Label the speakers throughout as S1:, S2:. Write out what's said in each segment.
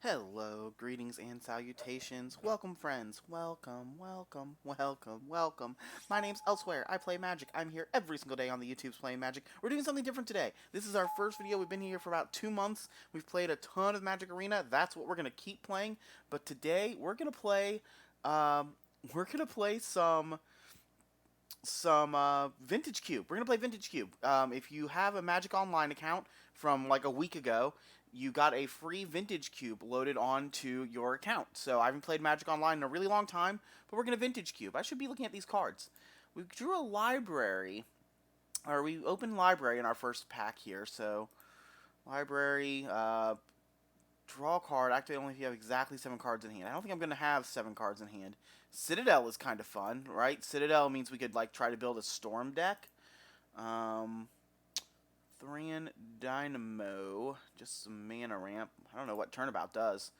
S1: Hello, greetings and salutations. Welcome, friends. Welcome, welcome, welcome, welcome. My name's Elsewhere. I play Magic. I'm here every single day on the YouTube's playing Magic. We're doing something different today. This is our first video. We've been here for about 2 months. We've played a ton of Magic Arena. That's what we're gonna keep playing. But today we're gonna play. Some Vintage Cube. We're gonna play Vintage Cube. If you have a Magic Online account from like a week ago, you got a free Vintage Cube loaded onto your account. So I haven't played Magic Online in a really long time, but we're gonna Vintage Cube. I should be looking at these cards. We drew a library, or we opened library in our first pack here. So library, draw a card. Activate only if you have exactly 7 cards in hand. I don't think I'm going to have 7 cards in hand. Citadel is kind of fun, right? Citadel means we could like try to build a storm deck. Thran Dynamo, just some mana ramp. I don't know what Turnabout does.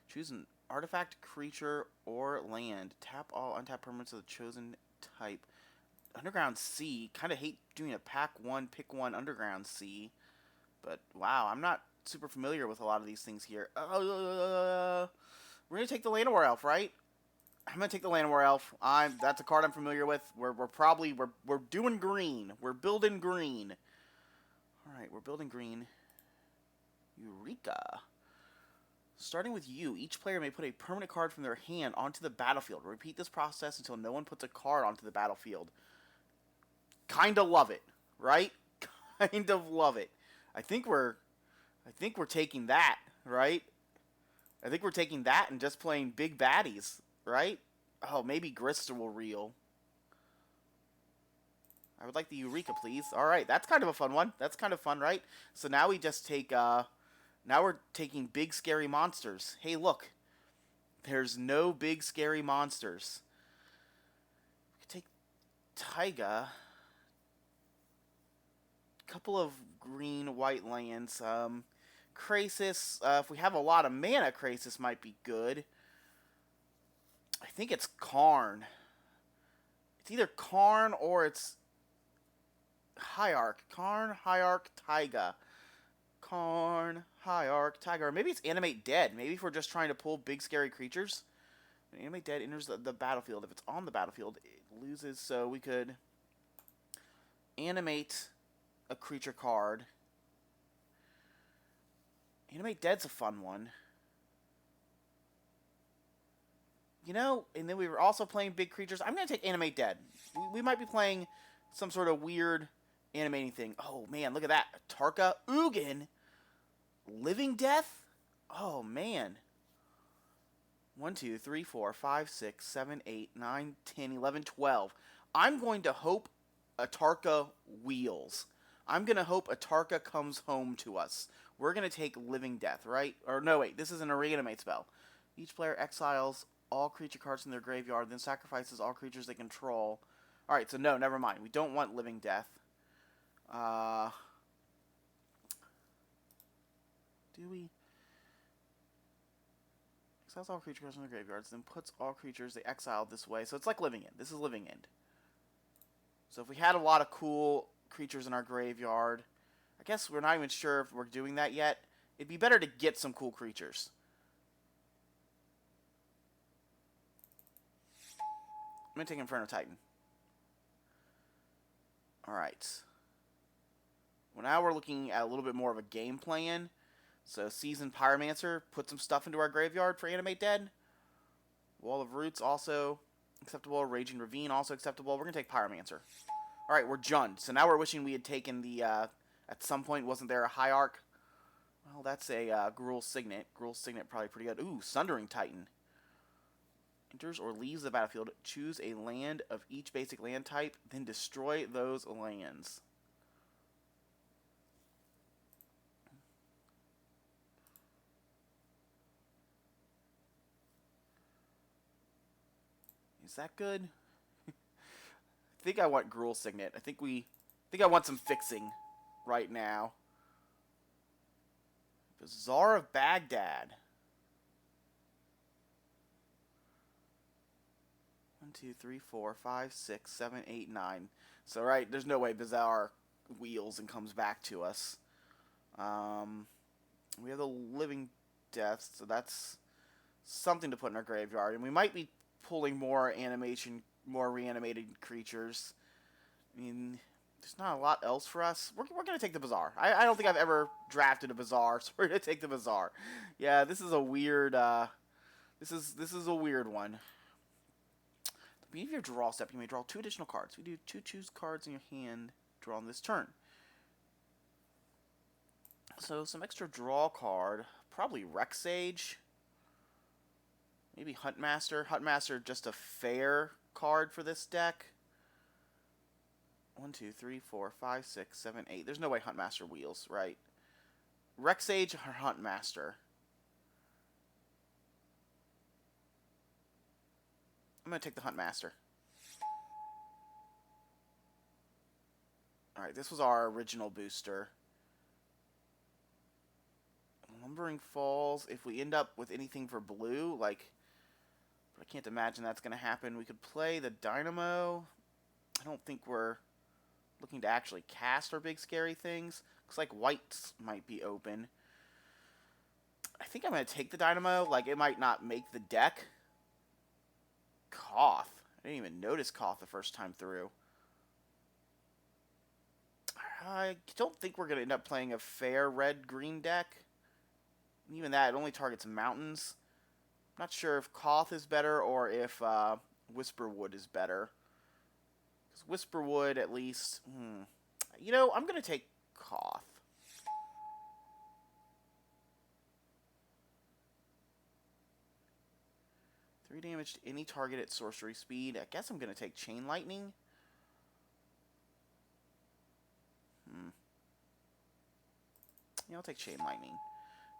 S1: Choose an artifact, creature, or land. Tap all untapped permanents of the chosen type. Underground Sea. Kind of hate doing a pack 1, pick 1 Underground Sea. But wow, I'm not super familiar with a lot of these things here. We're gonna take the Llanowar Elf, right? I'm gonna take the Llanowar Elf. That's a card I'm familiar with. We're doing green. We're building green. All right, we're building green. Eureka. Starting with you, each player may put a permanent card from their hand onto the battlefield. Repeat this process until no one puts a card onto the battlefield. Kinda love it, right? Kind of love it. I think we're taking that, right? I think we're taking that and just playing big baddies, right? Oh, maybe Grista will reel. I would like the Eureka, please. Alright, that's kind of a fun one. That's kind of fun, right? So now we just take, now we're taking big scary monsters. Hey, look. There's no big scary monsters. We could take Taiga. Couple of green, white lands. Krasis, if we have a lot of mana, Krasis might be good. I think it's Karn. It's either Karn or it's Hierarch. Karn, Hierarch, Taiga. Karn, Hierarch, Taiga. Or maybe it's Animate Dead. Maybe if we're just trying to pull big scary creatures. When Animate Dead enters the battlefield. If it's on the battlefield, it loses. So we could animate a creature card. Animate Dead's a fun one. You know, and then we were also playing big creatures. I'm going to take Animate Dead. We might be playing some sort of weird animating thing. Oh, man, look at that. Tarka Ugin. Living Death? Oh, man. 1, 2, 3, 4, 5, 6, 7, 8, 9, 10, 11, 12. I'm going to hope Atarka wheels. I'm going to hope Atarka comes home to us. We're going to take Living Death, right? Or no, wait, this isn't a reanimate spell. Each player exiles all creature cards in their graveyard, then sacrifices all creatures they control. Alright, so no, never mind. We don't want Living Death. Do we? Exiles all creature cards in their graveyards, then puts all creatures they exiled this way. So it's like Living End. This is Living End. So if we had a lot of cool creatures in our graveyard, I guess we're not even sure if we're doing that yet. It'd be better to get some cool creatures. I'm going to take Inferno Titan. Alright. Well, now we're looking at a little bit more of a game plan. So Seasoned Pyromancer, put some stuff into our graveyard for Animate Dead. Wall of Roots also acceptable. Raging Ravine also acceptable. We're going to take Pyromancer. Alright, we're Jund. So now we're wishing we had taken the, at some point, wasn't there a Hierarch? Well, that's a Gruul Signet. Gruul Signet probably pretty good. Ooh, Sundering Titan. Enters or leaves the battlefield. Choose a land of each basic land type, then destroy those lands. Is that good? I think I want Gruul Signet. I think I want some fixing right now. Bazaar of Baghdad. 1, 2, 3, 4, 5, 6, 7, 8, 9. So, right, there's no way Bazaar wheels and comes back to us. We have the Living deaths, so that's something to put in our graveyard. And we might be pulling more more reanimated creatures. I mean, there's not a lot else for us. We're going to take the Bazaar. I don't think I've ever drafted a Bazaar, so we're going to take the Bazaar. Yeah, this is a weird, this is a weird one. At the beginning of your draw step, you may draw 2 additional cards. We do 2 choose cards in your hand, draw on this turn. So some extra draw card, probably Rex Sage. Maybe Huntmaster. Huntmaster, just a fair card for this deck. 1, 2, 3, 4, 5, 6, 7, 8. There's no way Huntmaster wheels, right? Rex Sage or Huntmaster? I'm going to take the Huntmaster. Alright, this was our original booster. Lumbering Falls, if we end up with anything for blue, like... But I can't imagine that's going to happen. We could play the Dynamo. I don't think we're looking to actually cast our big scary things. Looks like whites might be open. I think I'm going to take the Dynamo. Like, it might not make the deck. Koth. I didn't even notice Koth the first time through. I don't think we're going to end up playing a fair red-green deck. Even that, it only targets mountains. Not sure if Koth is better or if Whisperwood is better. Because Whisperwood, at least... You know, I'm going to take Koth. Three damage to any target at sorcery speed. I guess I'm going to take Chain Lightning. Yeah, I'll take Chain Lightning.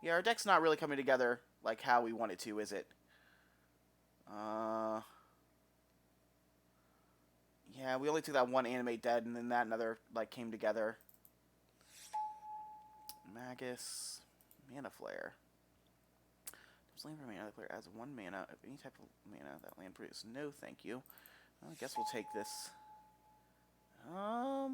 S1: Yeah, our deck's not really coming together like how we want it to, is it? Yeah, we only took that one Animate Dead, and then that another, like, came together. Magus. Mana Flare. Land for mana, the player adds 1 mana of any type of mana that land produces. No, thank you. Well, I guess we'll take this. I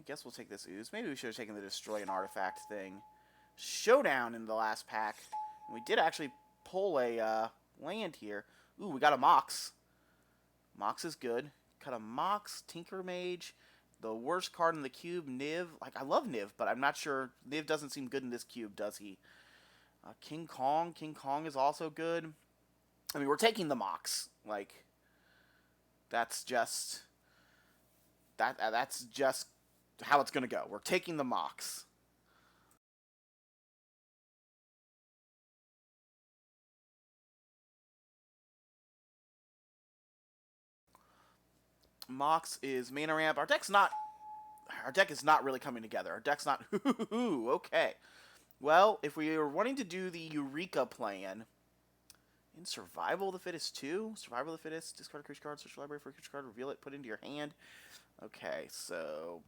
S1: guess we'll take this Ooze. Maybe we should have taken the Destroy an Artifact thing. Showdown in the last pack. And we did actually pull a land here. Ooh, we got a Mox. Mox is good. Cut a Mox, Tinker Mage. The worst card in the cube, Niv. Like, I love Niv, but I'm not sure. Niv doesn't seem good in this cube, does he? King Kong. King Kong is also good. I mean, we're taking the Mox. Like, that's just... That's just how it's going to go. We're taking the Mox. Mox is mana ramp. Our deck is not really coming together. Our deck's not... Okay. Well, if we are wanting to do the Eureka plan... In Survival of the Fittest 2? Survival of the Fittest, discard a creature card, search your library for a creature card, reveal it, put it into your hand. Okay, so...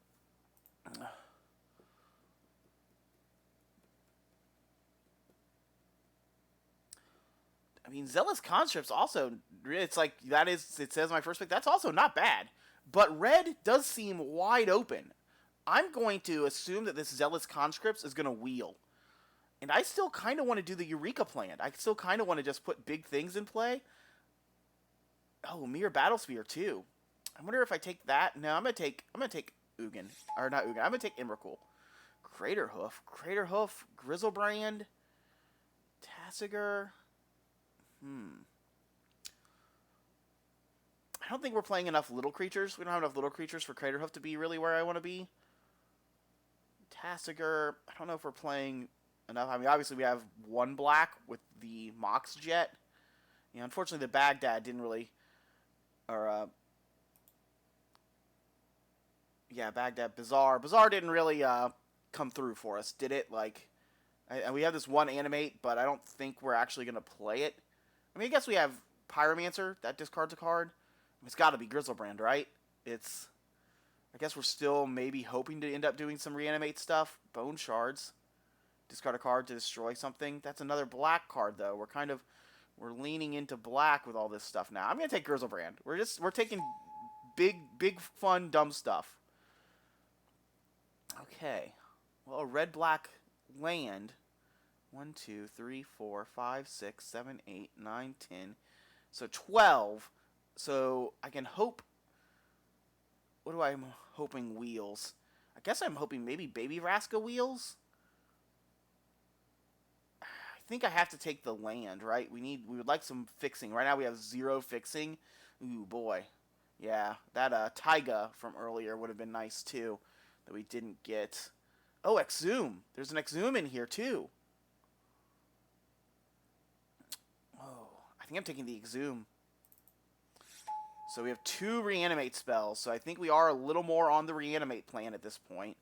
S1: I mean, Zealous Conscripts also, it's like, that is, it says my first pick, that's also not bad. But red does seem wide open. I'm going to assume that this Zealous Conscripts is going to wheel. And I still kind of want to do the Eureka plan. I still kind of want to just put big things in play. Oh, Mirror Battlesphere too. I wonder if I take that. No, I'm gonna take Ugin. Or not Ugin. I'm gonna take Emrakul. Craterhoof, Grizzlebrand, Tasigur. I don't think we're playing enough little creatures. We don't have enough little creatures for Craterhoof to be really where I want to be. Tasigur. I don't know if we're playing enough. I mean, obviously we have one black with the Mox Jet. You know, unfortunately the Baghdad didn't really... Yeah, Baghdad. Bazaar didn't really come through for us, did it? Like, we have this one Animate, but I don't think we're actually going to play it. I mean, I guess we have Pyromancer. That discards a card. It's got to be Grizzlebrand, right? It's... I guess we're still maybe hoping to end up doing some Reanimate stuff. Bone Shards. Discard a card to destroy something. That's another black card, though. We're leaning into black with all this stuff now. I'm going to take Grizzlebrand. We're taking big, fun, dumb stuff. Okay. Well, a red-black land. 1, 2, 3, 4, 5, 6, 7, 8, 9, 10. So 12. So I can hope. What do I'm hoping wheels? I guess I'm hoping maybe Baby Vraska wheels. I think I have to take the land, right? We would like some fixing. Right now we have 0 fixing. Ooh boy. Yeah, that Taiga from earlier would have been nice too, that we didn't get. Oh, Exhume. There's an Exhume in here too. Oh, I think I'm taking the Exhume. So we have 2 reanimate spells, so I think we are a little more on the reanimate plan at this point.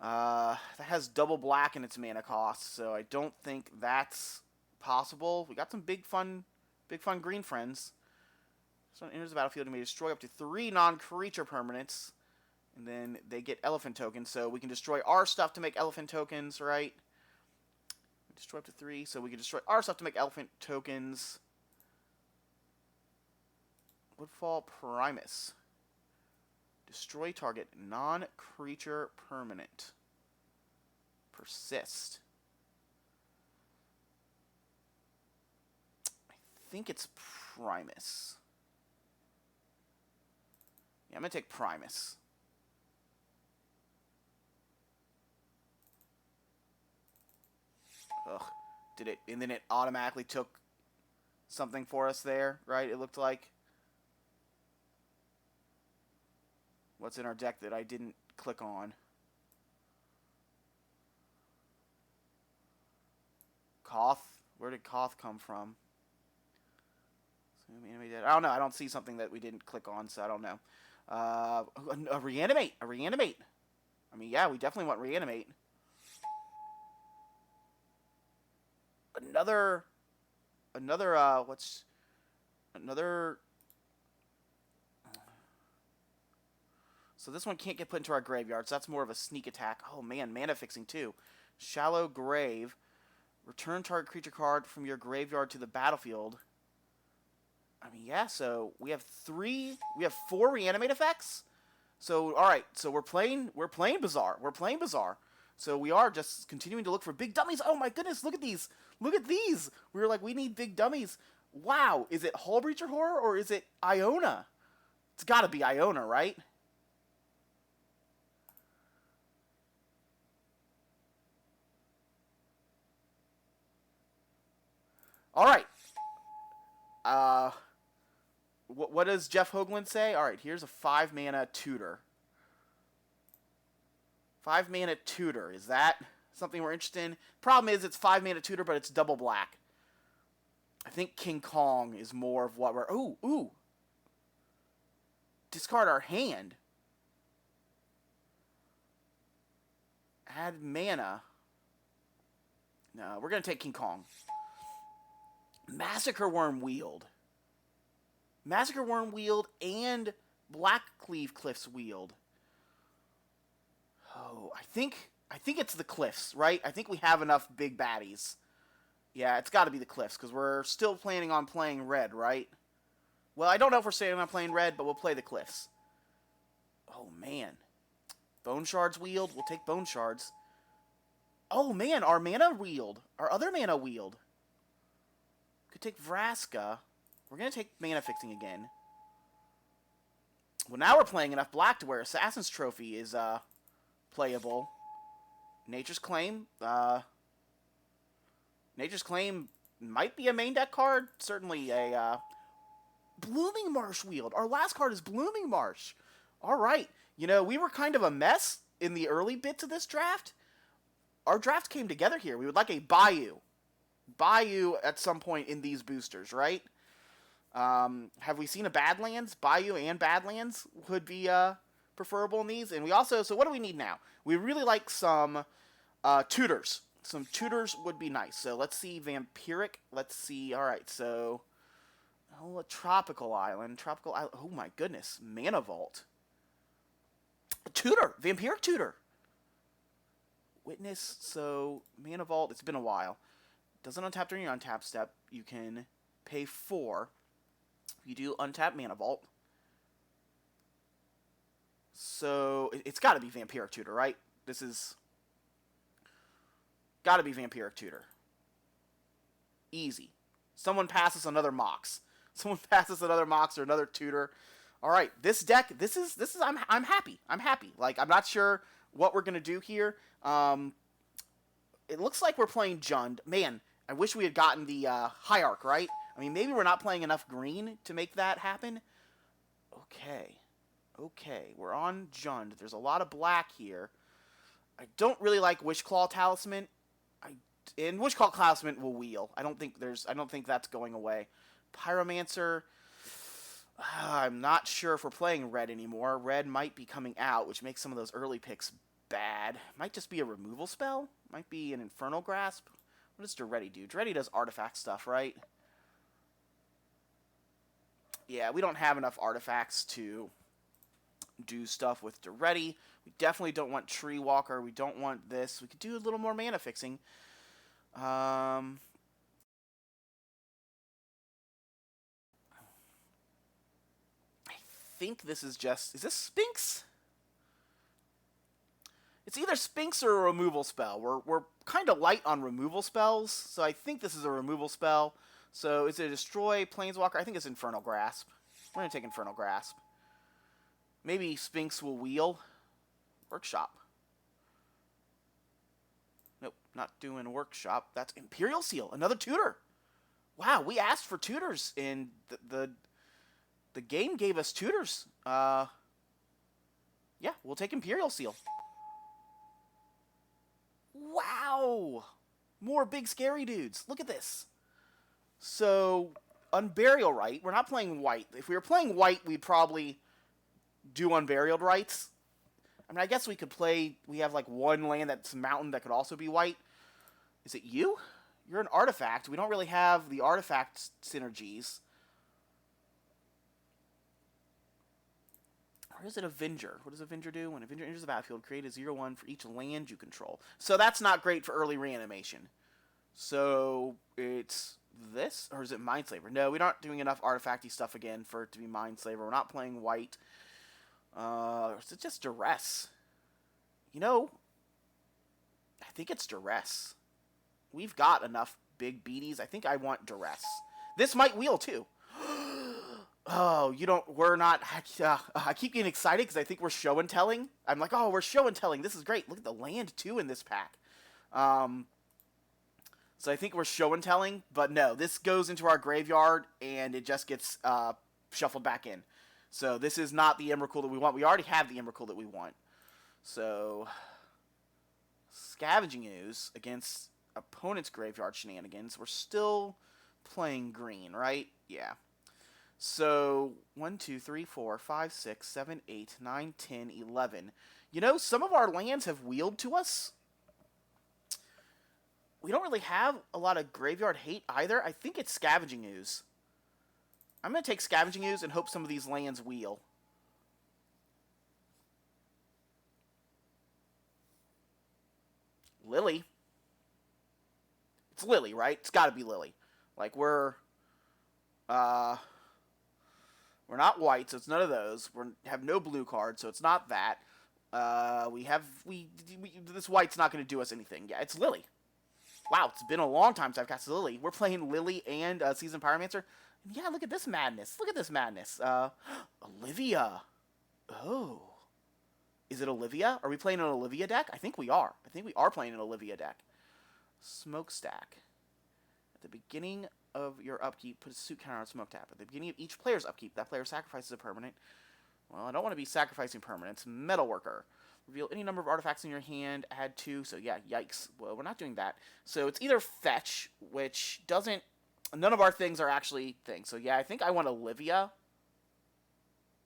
S1: That has double black in its mana cost, so I don't think that's possible. We got some big fun green friends. So enters the battlefield and may destroy up to 3 non-creature permanents, and then they get elephant tokens, so we can destroy our stuff to make elephant tokens, right? Destroy up to 3, so we can destroy our stuff to make elephant tokens. Woodfall Primus. Destroy target non-creature permanent. Persist. I think it's Primus. Yeah, I'm going to take Primus. Ugh. Did it? And then it automatically took something for us there, right? It looked like. What's in our deck that I didn't click on? Koth? Where did Koth come from? I don't know. I don't see something that we didn't click on, so I don't know. A reanimate. A reanimate. I mean, yeah, we definitely want reanimate. Another, what's, another, so this one can't get put into our graveyard, so that's more of a sneak attack. Oh man, mana fixing too. Shallow Grave. Return target creature card from your graveyard to the battlefield. I mean, yeah, so we have 4 reanimate effects. So, alright, so we're playing Bazaar. We're playing Bazaar. So we are just continuing to look for big dummies. Oh my goodness, look at these. Look at these. We were like, we need big dummies. Wow, is it Hull Breacher Horror or is it Iona? It's gotta be Iona, right? Alright. What does Jeff Hoagland say? Alright, here's a 5 mana tutor. 5 mana tutor. Is that something we're interested in? Problem is, it's 5 mana tutor, but it's double black. I think King Kong is more of what we're... Ooh. Discard our hand. Add mana. No, we're going to take King Kong. Massacre Worm Wield. Massacre Worm Wield and Blackcleave Cliffs Wield. Oh, I think it's the Cliffs, right? I think we have enough big baddies. Yeah, it's got to be the Cliffs, because we're still planning on playing red, right? Well, I don't know if we're planning on playing red, but we'll play the Cliffs. Oh, man. Bone Shards Wield. We'll take Bone Shards. Oh, man, our mana Wield. Our other mana Wield. Could take Vraska. We're going to take mana fixing again. Well, now we're playing enough black to where Assassin's Trophy is playable. Nature's Claim. Nature's Claim might be a main deck card. Certainly a Blooming Marsh Wield. Our last card is Blooming Marsh. All right. You know, we were kind of a mess in the early bits of this draft. Our draft came together here. We would like a Bayou. Bayou at some point in these boosters, right? Have we seen a Badlands? Bayou and Badlands would be preferable in these. And we also, so what do we need now? We really like some tutors. Some tutors would be nice. So let's see Vampiric. Let's see, all right, so, oh, a Tropical Island. Oh my goodness, Mana Vault. A tutor, Vampiric Tutor. Witness, so Mana Vault, it's been a while. Doesn't untap during your untap step. You can pay 4. You do untap Mana Vault. So it's got to be Vampiric Tutor, right? This is got to be Vampiric Tutor. Easy. Someone passes another Mox. Someone passes another Mox or another Tutor. All right, this deck. This is. I'm happy. I'm happy. Like, I'm not sure what we're gonna do here. It looks like we're playing Jund. Man, I wish we had gotten the Hierarch, right? I mean, maybe we're not playing enough green to make that happen. Okay. Okay, we're on Jund. There's a lot of black here. I don't really like Wishclaw Talisman. And Wishclaw Talisman will wheel. I don't think that's going away. Pyromancer. I'm not sure if we're playing red anymore. Red might be coming out, which makes some of those early picks bad. Might just be a removal spell. Might be an Infernal Grasp. What does Duretti do? Duretti does artifact stuff, right? Yeah, we don't have enough artifacts to do stuff with Duretti. We definitely don't want Tree Walker. We don't want this. We could do a little more mana fixing. I think this is just... Is this Sphinx? It's either Sphinx or a removal spell. We're kind of light on removal spells, so I think this is a removal spell. So is it Destroy, Planeswalker? I think it's Infernal Grasp. We're going to take Infernal Grasp. Maybe Sphinx will wheel. Workshop. Nope, not doing Workshop. That's Imperial Seal, another tutor. Wow, we asked for tutors, and the game gave us tutors. Yeah, we'll take Imperial Seal. Wow! More big scary dudes. Look at this. So, Unburial Rite. We're not playing white. If we were playing white, we'd probably do Unburial Rites. I mean, I guess we could play... We have, like, one land that's mountain that could also be white. Is it you? You're an artifact. We don't really have the artifact synergies. Or is it Avenger? What does Avenger do? When Avenger enters the battlefield, create a 0/1 for each land you control. So that's not great for early reanimation. So it's this? Or is it Mindslaver? No, we're not doing enough artifacty stuff again for it to be Mindslaver. We're not playing white. Is it just Duress? You know, I think it's Duress. We've got enough big beaties. I think I want Duress. This might wheel too. Oh, you don't, we're not, I keep getting excited because I think we're show and telling. I'm like, oh, we're show and telling. This is great. Look at the land too in this pack. So I think we're show and telling, but no, this goes into our graveyard and it just gets shuffled back in. So this is not the Emrakul that we want. We already have the Emrakul that we want. So, Scavenging Ooze against opponent's graveyard shenanigans. We're still playing green, right? Yeah. So, 1, 2, 3, 4, 5, 6, 7, 8, 9, 10, 11. You know, some of our lands have wheeled to us. We don't really have a lot of graveyard hate either. I think it's Scavenging Ooze. I'm going to take Scavenging Ooze and hope some of these lands wheel. Lily. It's Lily, right? It's got to be Lily. Like, we're not white, so it's none of those. We have no blue cards, so it's not that. This white's not going to do us anything. Yeah, it's Lily. Wow, it's been a long time since I've cast Lily. We're playing Lily and Seasoned Pyromancer. Yeah, look at this madness. Look at this madness. Olivia. Oh. Is it Olivia? Are we playing an Olivia deck? I think we are. I think we are playing an Olivia deck. Smokestack. At the beginning of your upkeep, put a suit counter on Smokestack. At the beginning of each player's upkeep, that player sacrifices a permanent. Well, I don't want to be sacrificing permanents. Metalworker. Reveal any number of artifacts in your hand, add 2. So yeah, yikes. Well, we're not doing that. So it's either Fetch, which doesn't... None of our things are actually things. So yeah, I think I want Olivia.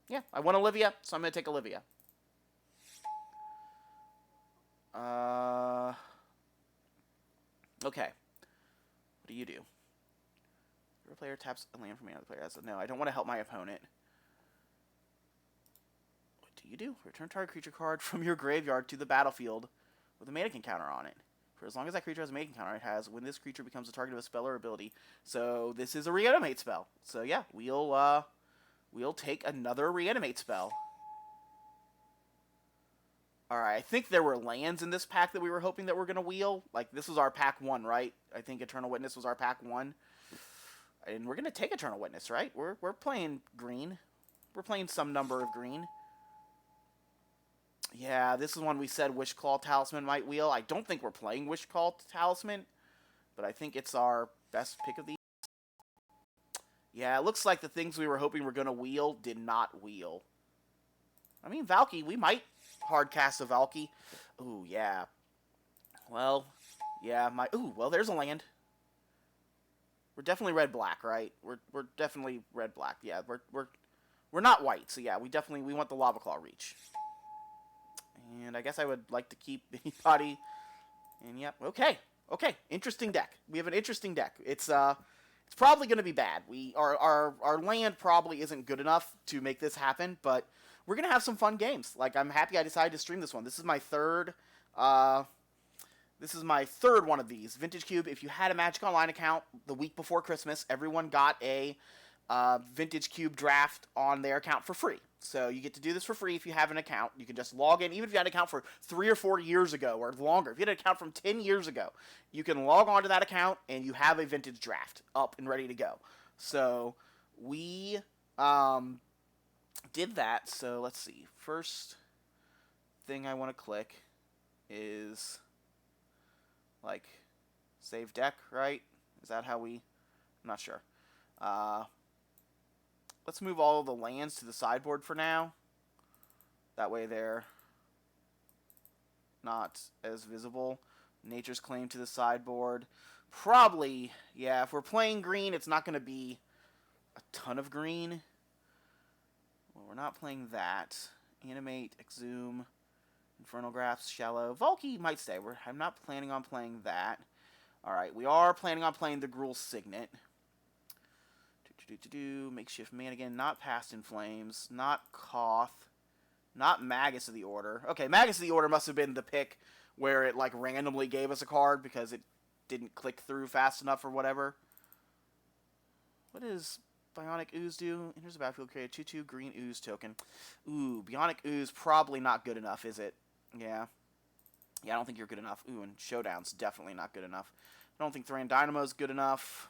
S1: Yeah, I want Olivia, so I'm going to take Olivia. Okay. What do you do? Your player taps a land from another player. No, I don't want to help my opponent. What do you do? Return target creature card from your graveyard to the battlefield with a mannequin counter on it. For as long as that creature has a mannequin counter, it has when this creature becomes the target of a spell or ability. So this is a reanimate spell. So yeah, we'll take another reanimate spell. Alright, I think there were lands in this pack that we were hoping that we're going to wheel. Like, this was our pack 1, right? I think Eternal Witness was our pack 1. And we're going to take Eternal Witness, right? We're playing green. We're playing some number of green. Yeah, this is one we said Wishclaw Talisman might wheel. I don't think we're playing Wishclaw Talisman, but I think it's our best pick of these. Yeah, it looks like the things we were hoping were going to wheel did not wheel. I mean, Valky, we might hard cast a Valky. Ooh, yeah. Well, yeah, ooh, well, there's a land. We're definitely red-black, right? We're definitely red-black. Yeah, we're not white, so yeah, we want the Lava Claw Reach. And I guess I would like to keep anybody. And yep, okay, interesting deck. We have an interesting deck. It's probably going to be bad. Our land probably isn't good enough to make this happen, but we're going to have some fun games. Like, I'm happy I decided to stream this one. This is my third one of these. Vintage Cube, if you had a Magic Online account the week before Christmas, everyone got a Vintage Cube draft on their account for free. So you get to do this for free if you have an account. You can just log in, even if you had an account for 3 or 4 years ago or longer. If you had an account from 10 years ago, you can log on to that account and you have a vintage draft up and ready to go. So we did that. So let's see. First thing I want to click is like save deck, right? Is that how we... I'm not sure. Let's move all of the lands to the sideboard for now. That way they're not as visible. Nature's Claim to the sideboard. Probably, yeah, if we're playing green, it's not going to be a ton of green. Well, we're not playing that. Animate, Exhume, Infernal Grafts, Shallow. Valky might stay. I'm not planning on playing that. Alright, we are planning on playing the Gruul Signet. Makeshift Manigan, not Past in Flames, not Koth, not Magus of the Order. Okay, Magus of the Order must have been the pick where it, like, randomly gave us a card because it didn't click through fast enough or whatever. What does Bionic Ooze do? Enters the battlefield, create a 2/2 green ooze token. Ooh, Bionic Ooze probably not good enough, is it? Yeah. Yeah, I don't think you're good enough. Ooh, and Showdown's definitely not good enough. I don't think Thran Dynamo's good enough.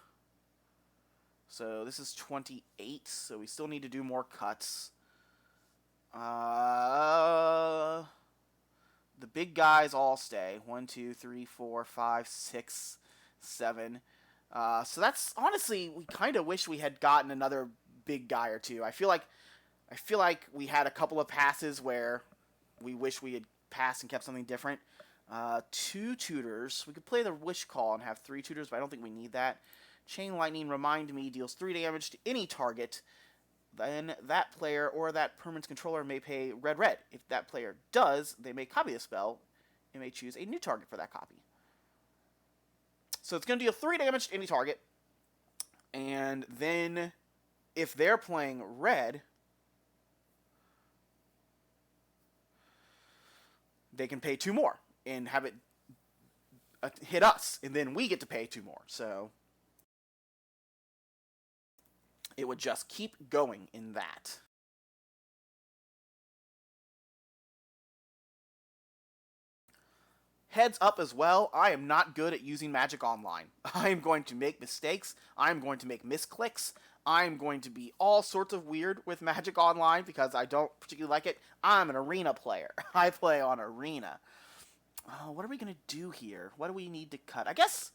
S1: So this is 28, so we still need to do more cuts. The big guys all stay. 1, 2, 3, 4, 5, 6, 7. So that's, honestly, we kind of wish we had gotten another big guy or two. I feel like we had a couple of passes where we wish we had passed and kept something different. 2 tutors. We could play the Wish Call and have 3 tutors, but I don't think we need that. Chain Lightning, Remind Me, deals 3 damage to any target. Then that player or that permanent's controller may pay red. If that player does, they may copy the spell and may choose a new target for that copy. So it's going to deal 3 damage to any target. And then if they're playing red, they can pay 2 more and have it hit us. And then we get to pay 2 more. So it would just keep going in that. Heads up as well, I am not good at using Magic Online. I am going to make mistakes. I am going to make misclicks. I am going to be all sorts of weird with Magic Online because I don't particularly like it. I'm an Arena player. I play on Arena. What are we going to do here? What do we need to cut? I guess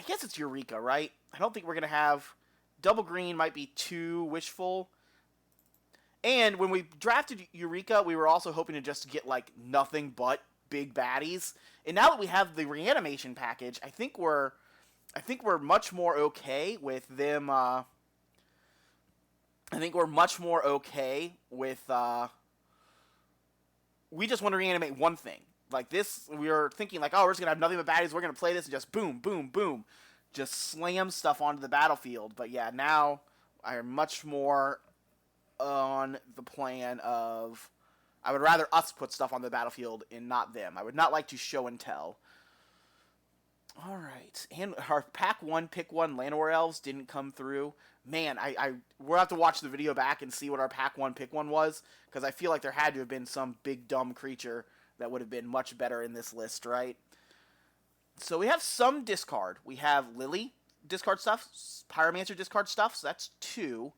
S1: it's Eureka, right? I don't think we're going to have... Double green might be too wishful. And when we drafted Eureka, we were also hoping to just get, like, nothing but big baddies. And now that we have the reanimation package, I think we're much more okay with them, I think we're much more okay with, we just want to reanimate one thing. Like this, we were thinking, like, oh, we're just going to have nothing but baddies, we're going to play this and just boom, boom, boom. Just slam stuff onto the battlefield. But yeah, now I am much more on the plan of I would rather us put stuff on the battlefield and not them. I would not like to show and tell. Alright. And our pack 1, pick 1 Llanowar Elves didn't come through. Man, we'll have to watch the video back and see what our pack 1, pick 1 was. Because I feel like there had to have been some big dumb creature that would have been much better in this list, right? So we have some discard. We have Lily discard stuff, Pyromancer discard stuff, so that's 2.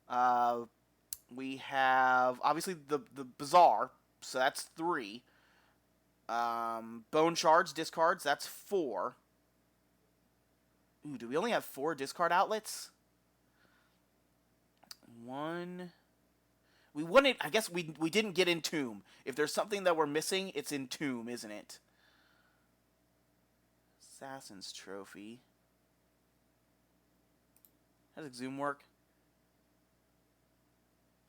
S1: Uh, we have obviously the Bazaar, so that's 3. Bone Shards discards, that's 4. Ooh, do we only have 4 discard outlets? 1. We wouldn't. I guess we didn't get Entomb. If there's something that we're missing, it's Entomb, isn't it? Assassin's Trophy. How does Exhume work?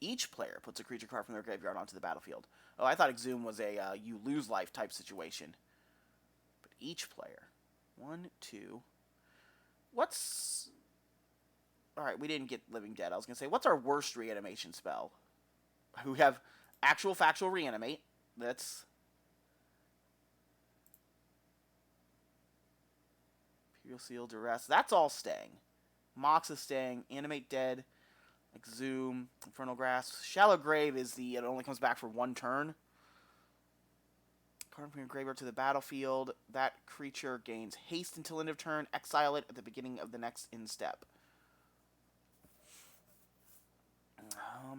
S1: Each player puts a creature card from their graveyard onto the battlefield. Oh, I thought Exhume was a you lose life type situation. But each player. 1, 2. What's... Alright, we didn't get Living Dead. I was going to say, what's our worst reanimation spell? We have actual factual reanimate. That's... Imperial Seal, Duress. That's all staying. Mox is staying. Animate Dead. Exhume. Infernal Grasp. Shallow Grave is the... It only comes back for 1 turn. Card from your graveyard to the battlefield. That creature gains haste until end of turn. Exile it at the beginning of the next end step.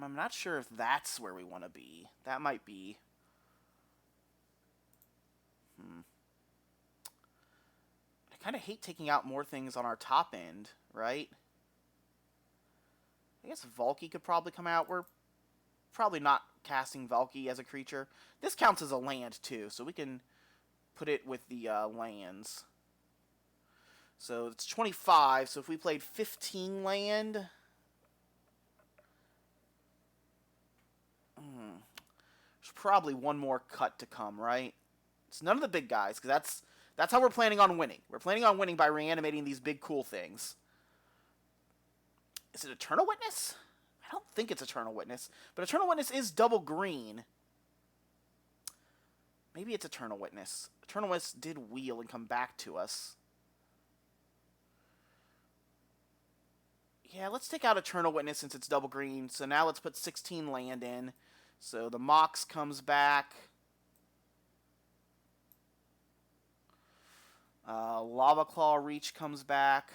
S1: I'm not sure if that's where we want to be. That might be... I kind of hate taking out more things on our top end, right? I guess Valky could probably come out. We're probably not casting Valky as a creature. This counts as a land, too, so we can put it with the lands. So it's 25, so if we played 15 land... There's probably one more cut to come, right? It's none of the big guys, because that's how we're planning on winning. We're planning on winning by reanimating these big cool things. Is it Eternal Witness? I don't think it's Eternal Witness, but Eternal Witness is double green. Maybe it's Eternal Witness. Eternal Witness did wheel and come back to us. Yeah, let's take out Eternal Witness since it's double green. So now let's put 16 land in. So the Mox comes back. Lava Claw Reach comes back.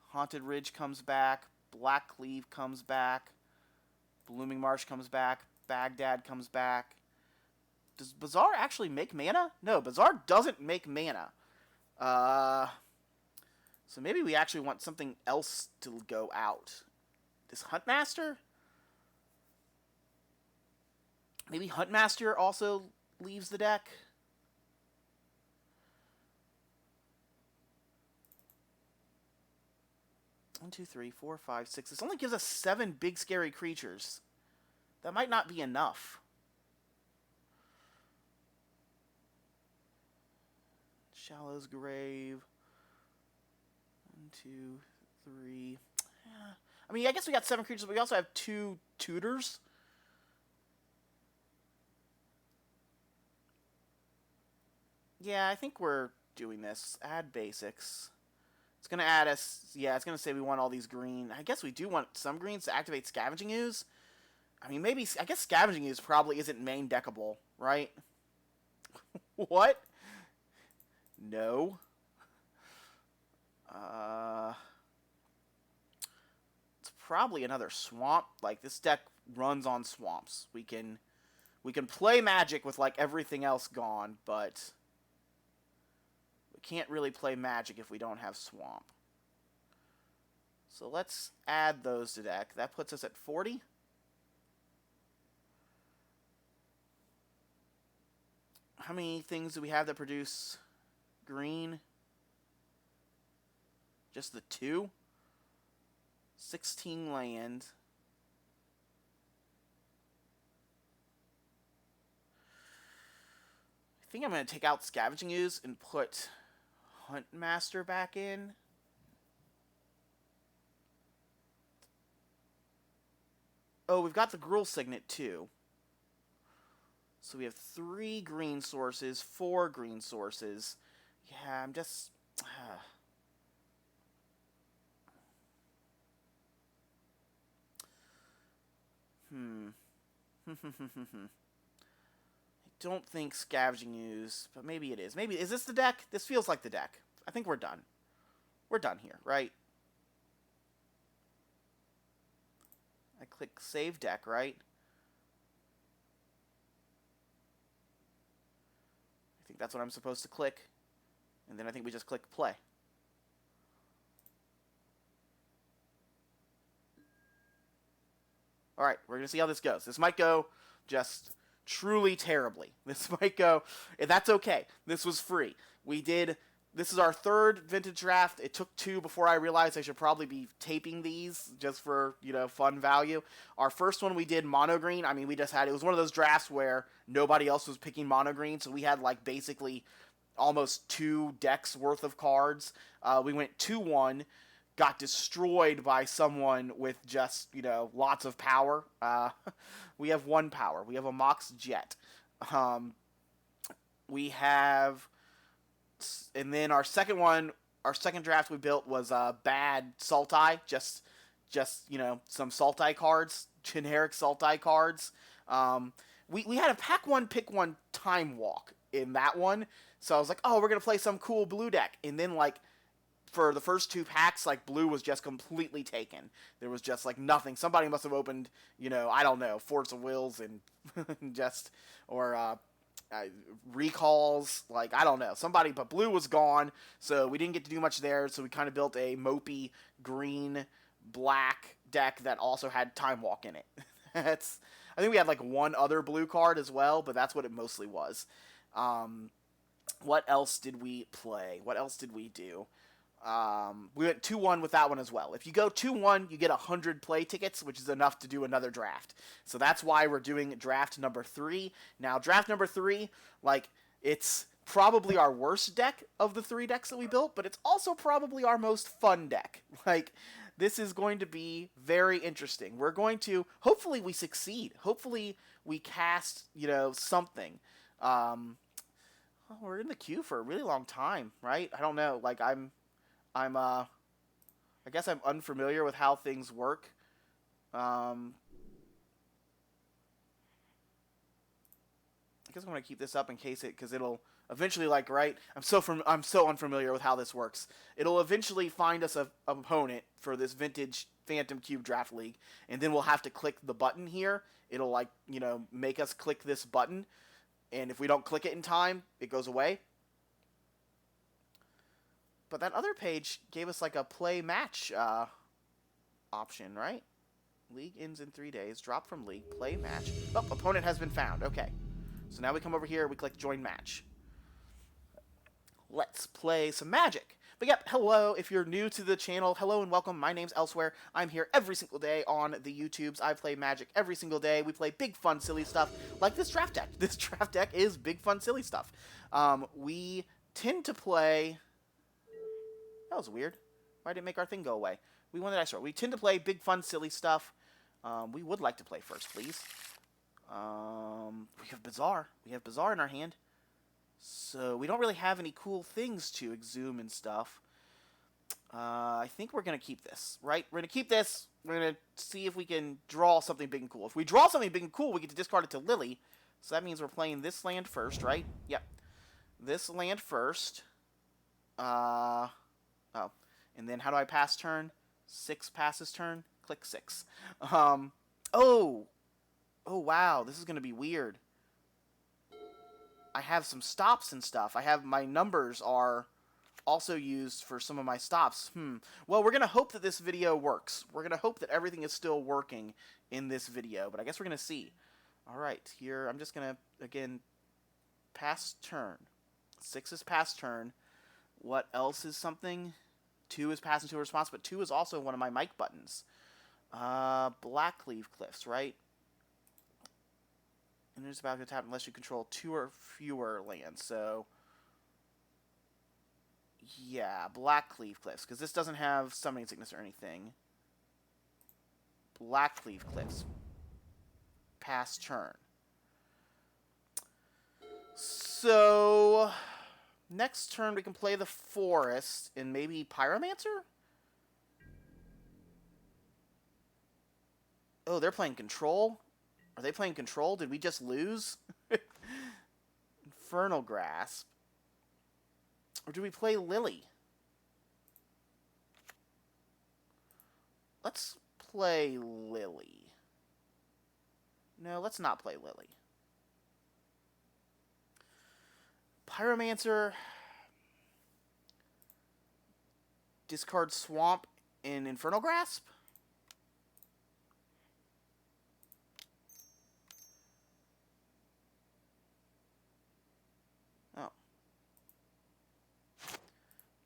S1: Haunted Ridge comes back. Black Cleave comes back. Blooming Marsh comes back. Baghdad comes back. Does Bazaar actually make mana? No, Bazaar doesn't make mana. So maybe we actually want something else to go out. This Huntmaster? Maybe Huntmaster also leaves the deck? One, two, three, four, five, six. This only gives us 7 big scary creatures. That might not be enough. Shallow's Grave. 1, 2, 3. I mean, I guess we got 7 creatures, but we also have 2 tutors. Yeah, I think we're doing this. Add basics. It's going to add us... Yeah, it's going to say we want all these green. I guess we do want some greens to activate Scavenging Ooze. I mean, maybe... I guess Scavenging Ooze probably isn't main deckable, right? What? No. It's probably another swamp. Like, this deck runs on swamps. We can play Magic with, like, everything else gone, but... can't really play Magic if we don't have Swamp. So let's add those to deck. That puts us at 40. How many things do we have that produce green? Just the 2? 16 land. I think I'm going to take out Scavenging Ooze and put Huntmaster back in. Oh, we've got the Gruul Signet too. So we have 3 green sources, 4 green sources. Yeah, I'm just... I don't think Scavenging Ooze, but maybe it is. Maybe, is this the deck? This feels like the deck. I think we're done. We're done here, right? I click Save Deck, right? I think that's what I'm supposed to click. And then I think we just click Play. Alright, we're going to see how this goes. This might go just truly terribly. This might go, that's okay. This was free. This is our third vintage draft. It took 2 before I realized I should probably be taping these just for, fun value. Our first one we did mono green. I mean, it was one of those drafts where nobody else was picking mono green, so we had like basically almost 2 decks worth of cards. We went 2-1. Got destroyed by someone with just, lots of power. We have 1 power. We have a Mox Jet. We have... And then our second draft we built was a bad Sultai. Just some Sultai cards. Generic Sultai cards. We had a pack 1, pick 1 Time Walk in that one. So I was like, oh, we're going to play some cool blue deck. And then, for the first 2 packs, blue was just completely taken. There was just, nothing. Somebody must have opened, I don't know, Force of Wills and recalls, I don't know. Somebody, but blue was gone, so we didn't get to do much there, so we kind of built a mopey green-black deck that also had Time Walk in it. I think we had, 1 other blue card as well, but that's what it mostly was. What else did we play? What else did we do? We went 2-1 with that one as well. If you go 2-1, you get 100 play tickets, which is enough to do another draft. So that's why we're doing draft number 3. Now, draft number 3, it's probably our worst deck of the 3 decks that we built, but it's also probably our most fun deck. This is going to be very interesting. We're going to, hopefully we succeed. Hopefully we cast, something. We're in the queue for a really long time, right? I don't know. I guess I'm unfamiliar with how things work. I guess I'm gonna keep this up in case because it'll eventually, right? I'm so unfamiliar with how this works. It'll eventually find us a opponent for this vintage Phantom Cube Draft League, and then we'll have to click the button here. It'll make us click this button, and if we don't click it in time, it goes away. But that other page gave us a play match option, right? League ends in 3 days. Drop from league. Play match. Oh, opponent has been found. Okay. So now we come over here. We click join match. Let's play some Magic. But yep, hello. If you're new to the channel, hello and welcome. My name's Elsewhere. I'm here every single day on the YouTubes. I play Magic every single day. We play big, fun, silly stuff like this draft deck. This draft deck is big, fun, silly stuff. We tend to play... That was weird. Why didn't it make our thing go away? We won the dice roll. We tend to play big, fun, silly stuff. We would like to play first, please. We have Bazaar. We have Bazaar in our hand. So we don't really have any cool things to exhume and stuff. I think we're going to keep this, right? We're going to keep this. We're going to see if we can draw something big and cool. If we draw something big and cool, we get to discard it to Lily. So that means we're playing this land first, right? Yep. This land first. Oh, and then how do I pass turn? 6 passes turn. Click 6. Oh, wow, this is going to be weird. I have some stops and stuff. My numbers are also used for some of my stops. Well, we're going to hope that this video works. We're going to hope that everything is still working in this video, but I guess we're going to see. All right, here, I'm just going to, again, pass turn. 6 is pass turn. What else is something? 2 is pass into a response, but 2 is also one of my mic buttons. Blackleaf Cliffs, right? And there's about to tap unless you control 2 or fewer lands. So, yeah, Blackleaf Cliffs, because this doesn't have Summoning Sickness or anything. Blackleaf Cliffs. Pass turn. So... Next turn, we can play the Forest and maybe Pyromancer? Oh, they're playing Control? Are they playing Control? Did we just lose? Infernal Grasp. Or do we play Lily? Let's play Lily. No, let's not play Lily. Pyromancer. Discard Swamp in Infernal Grasp. Oh.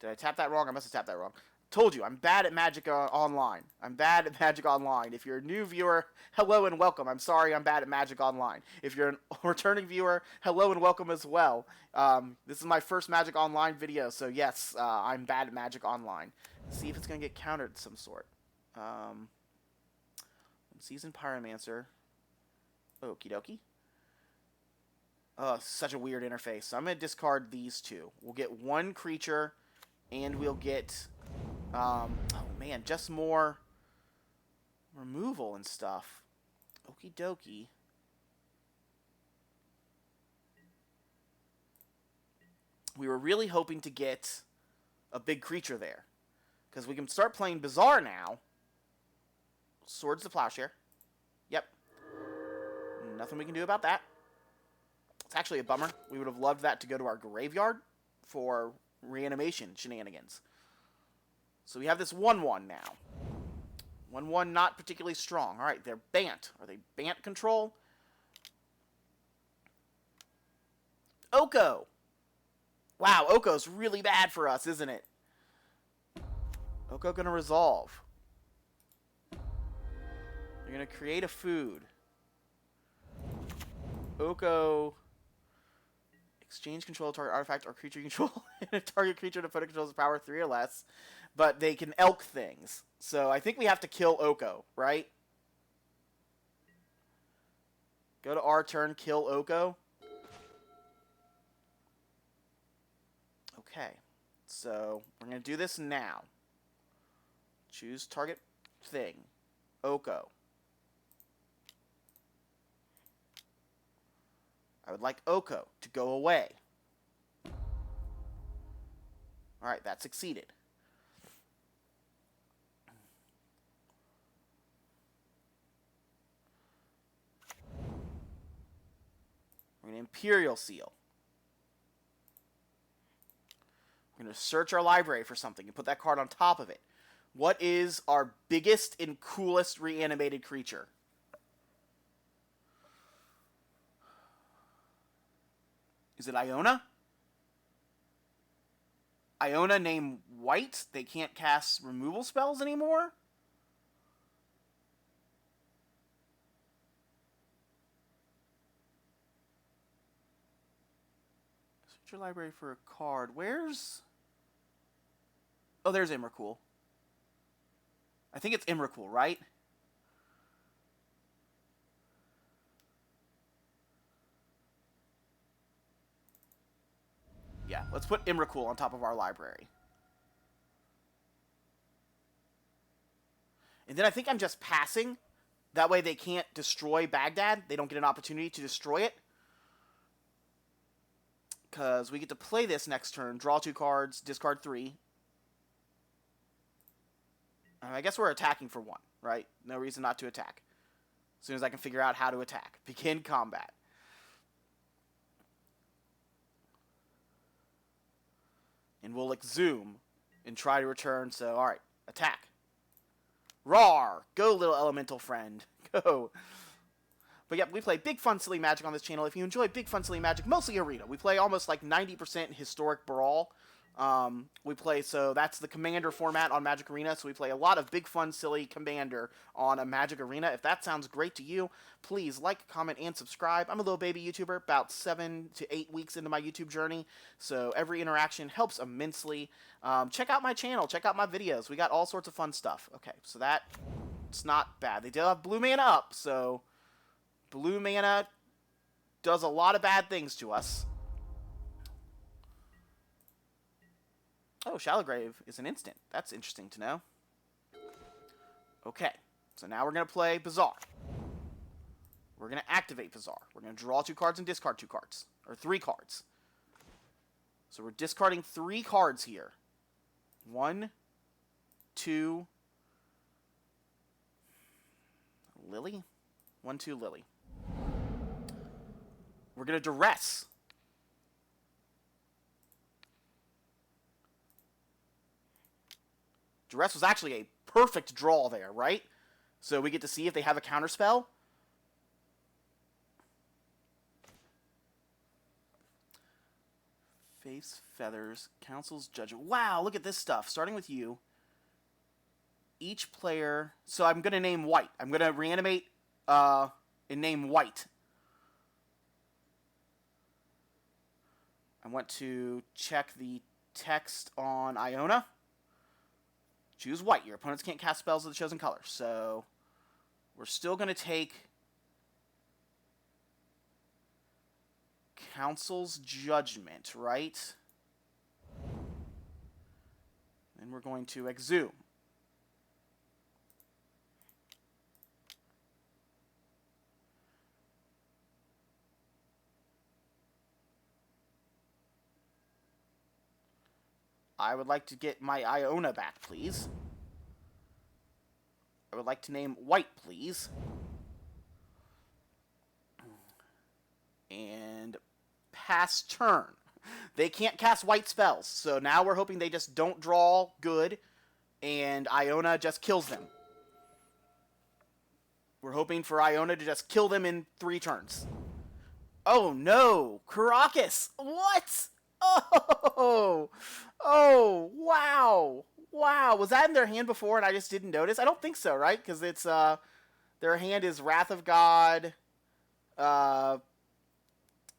S1: Did I tap that wrong? I must have tapped that wrong. Told you, I'm bad at Magic Online. I'm bad at Magic Online. If you're a new viewer, hello and welcome. I'm sorry I'm bad at Magic Online. If you're a returning viewer, hello and welcome as well. This is my first Magic Online video, so yes, I'm bad at Magic Online. Let's see if it's going to get countered of some sort. Seasoned Pyromancer. Okie dokie. Such a weird interface. So I'm going to discard these two. We'll get one creature, and we'll get... oh man, just more removal and stuff. Okie dokie. We were really hoping to get a big creature there, because we can start playing Bazaar now. Swords to Plowshare. Yep. Nothing we can do about that. It's actually a bummer. We would have loved that to go to our graveyard for reanimation shenanigans. So we have this 1/1 now. 1/1 not particularly strong. Alright, they're Bant. Are they Bant control? Oko! Wow, Oko's really bad for us, isn't it? Oko gonna resolve. You're gonna create a food. Oko... Exchange control target artifact or creature you control. A target creature to put it controls power 3 or less. But they can elk things. So I think we have to kill Oko, right? Go to our turn, kill Oko. Okay. So we're going to do this now. Choose target thing. Oko. I would like Oko to go away. Alright, that succeeded. We're going to Imperial Seal. We're going to search our library for something and put that card on top of it. What is our biggest and coolest reanimated creature? Is it Iona? Iona named White? They can't cast removal spells anymore? Search your library for a card. Where's... Oh, there's EMRAKUL. I think it's EMRAKUL, right? Yeah, let's put EMRAKUL on top of our library. And then I think I'm just passing. That way they can't destroy Baghdad. They don't get an opportunity to destroy it. Because we get to play this next turn. Draw 2 cards, discard 3. I guess we're attacking for 1, right? No reason not to attack. As soon as I can figure out how to attack. Begin combat. And we'll exhume and try to return. So, alright. Attack. Roar! Go, little elemental friend. Go. But yep, we play big, fun, silly Magic on this channel. If you enjoy big, fun, silly Magic, mostly Arena. We play almost like 90% Historic Brawl. We play, so that's the Commander format on Magic Arena. So we play a lot of big, fun, silly Commander on a Magic Arena. If that sounds great to you, please like, comment, and subscribe. I'm a little baby YouTuber, about 7 to 8 weeks into my YouTube journey. So every interaction helps immensely. Check out my channel. Check out my videos. We got all sorts of fun stuff. Okay, so it's not bad. They do have blue mana up, so blue mana does a lot of bad things to us. Oh, Shallow Grave is an instant. That's interesting to know. Okay, so now we're going to play Bazaar. We're going to activate Bazaar. We're going to draw 2 cards and discard 2 cards. Or 3 cards. So we're discarding 3 cards here. 1, 2, Lily? 1, 2, Lily. We're going to duress. Duress was actually a perfect draw there, right? So we get to see if they have a counterspell. Face, Feathers, Council's Judgment. Wow, look at this stuff. Starting with you. Each player... So I'm going to name White. I'm going to reanimate and name White. I want to check the text on Iona. Choose White. Your opponents can't cast spells of the chosen color. So we're still going to take Council's Judgment, right? Then we're going to Exhume. I would like to get my Iona back, please. I would like to name White, please. And pass turn. They can't cast white spells, so now we're hoping they just don't draw good, and Iona just kills them. We're hoping for Iona to just kill them in 3 turns. Oh no! Caracas! What? Oh! Oh, wow! Wow, was that in their hand before and I just didn't notice? I don't think so, right? Because it's, their hand is Wrath of God,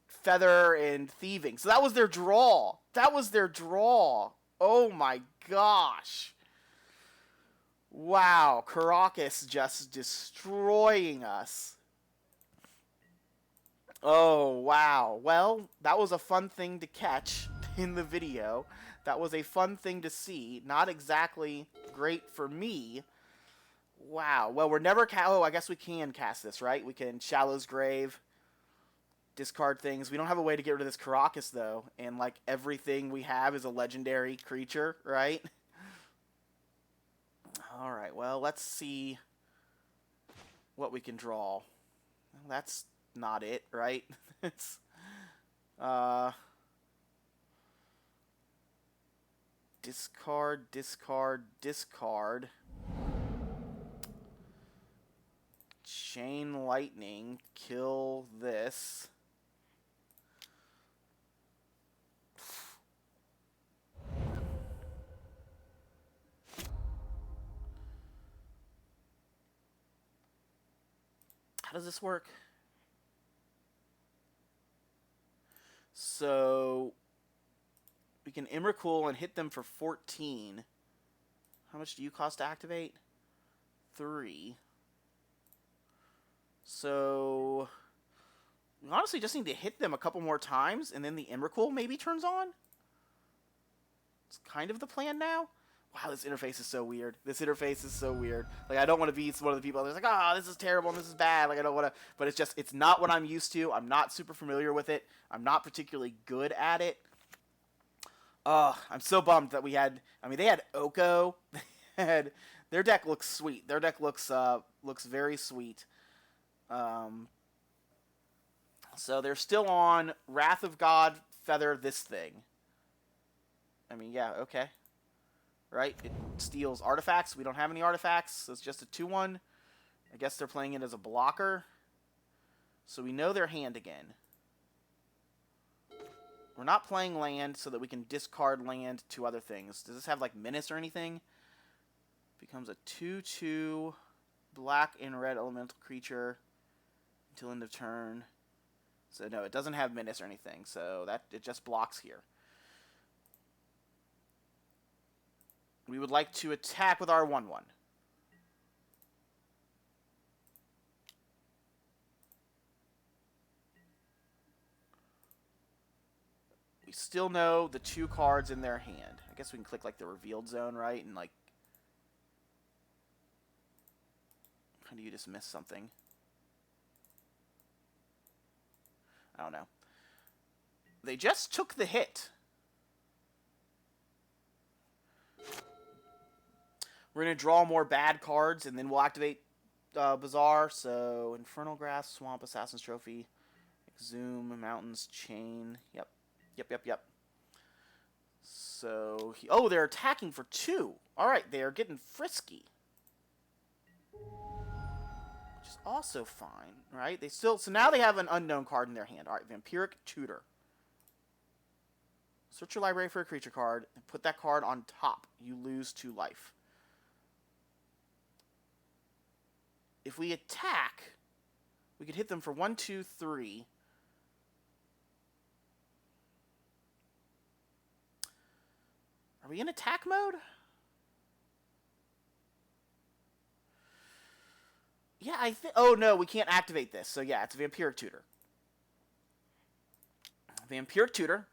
S1: Feather, and Thieving. So that was their draw. That was their draw. Oh my gosh. Wow, Caracas just destroying us. Oh, wow. Well, that was a fun thing to catch in the video. That was a fun thing to see. Not exactly great for me. Wow. Well, we're never... Oh, I guess we can cast this, right? We can Shallow's Grave, discard things. We don't have a way to get rid of this Caracas, though. And, like, everything we have is a legendary creature, right? Alright, well, let's see what we can draw. Well, that's not it, right? It's... discard, discard, discard. Chain Lightning, kill this. How does this work? So we can EMRAKUL and hit them for 14. How much do you cost to activate? 3. So we honestly just need to hit them a couple more times, and then the EMRAKUL maybe turns on? It's kind of the plan now. Wow, this interface is so weird. This interface is so weird. Like, I don't want to be one of the people that's like, ah, oh, this is terrible and this is bad. Like, I don't want to... But it's just, it's not what I'm used to. I'm not super familiar with it. I'm not particularly good at it. I'm so bummed that we had... I mean, they had Oko. They had... Their deck looks sweet. Their deck looks very sweet. So they're still on Wrath of God, Feather, this thing. I mean, yeah, okay. Right? It steals artifacts. We don't have any artifacts, so it's just a 2-1. I guess they're playing it as a blocker. So we know their hand again. We're not playing land so that we can discard land to other things. Does this have, like, menace or anything? Becomes a 2-2 black and red elemental creature until end of turn. So, no, it doesn't have menace or anything, so that it just blocks here. We would like to attack with our 1-1. We still know the 2 cards in their hand. I guess we can click, like, the revealed zone, right? And, like... How do you just miss something? I don't know. They just took the hit. We're going to draw more bad cards, and then we'll activate Bazaar. So, Infernal Grasp, Swamp, Assassin's Trophy, Exhume, Mountains, Chain. Yep. Yep. So, oh, they're attacking for 2. All right, they are getting frisky. Which is also fine, right? So now they have an unknown card in their hand. All right, Vampiric Tutor. Search your library for a creature card and put that card on top. You lose 2 life. If we attack, we could hit them for 1, 2, 3. Are we in attack mode? Yeah, I think... Oh, no, we can't activate this. So, yeah, it's Vampiric Tutor. Vampiric Tutor.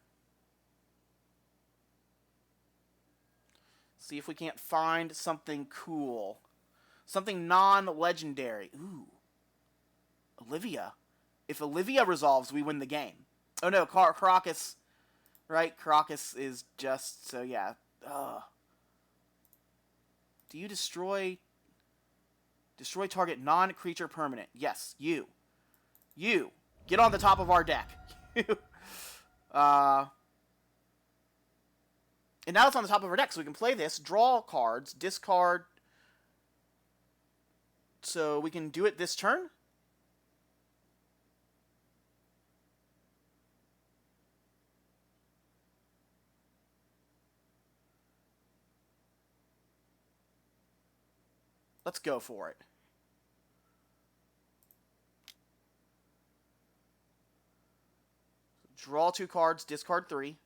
S1: See if we can't find something cool. Something non-legendary. Ooh. Olivia. If Olivia resolves, we win the game. Oh, no, Caracas... Right? Caracas is just... So, yeah. Do you destroy... Destroy target non-creature permanent. Yes, you. You. Get on the top of our deck. And now it's on the top of our deck, so we can play this, draw cards, discard. So we can do it this turn. Let's go for it. Draw 2 cards, discard 3.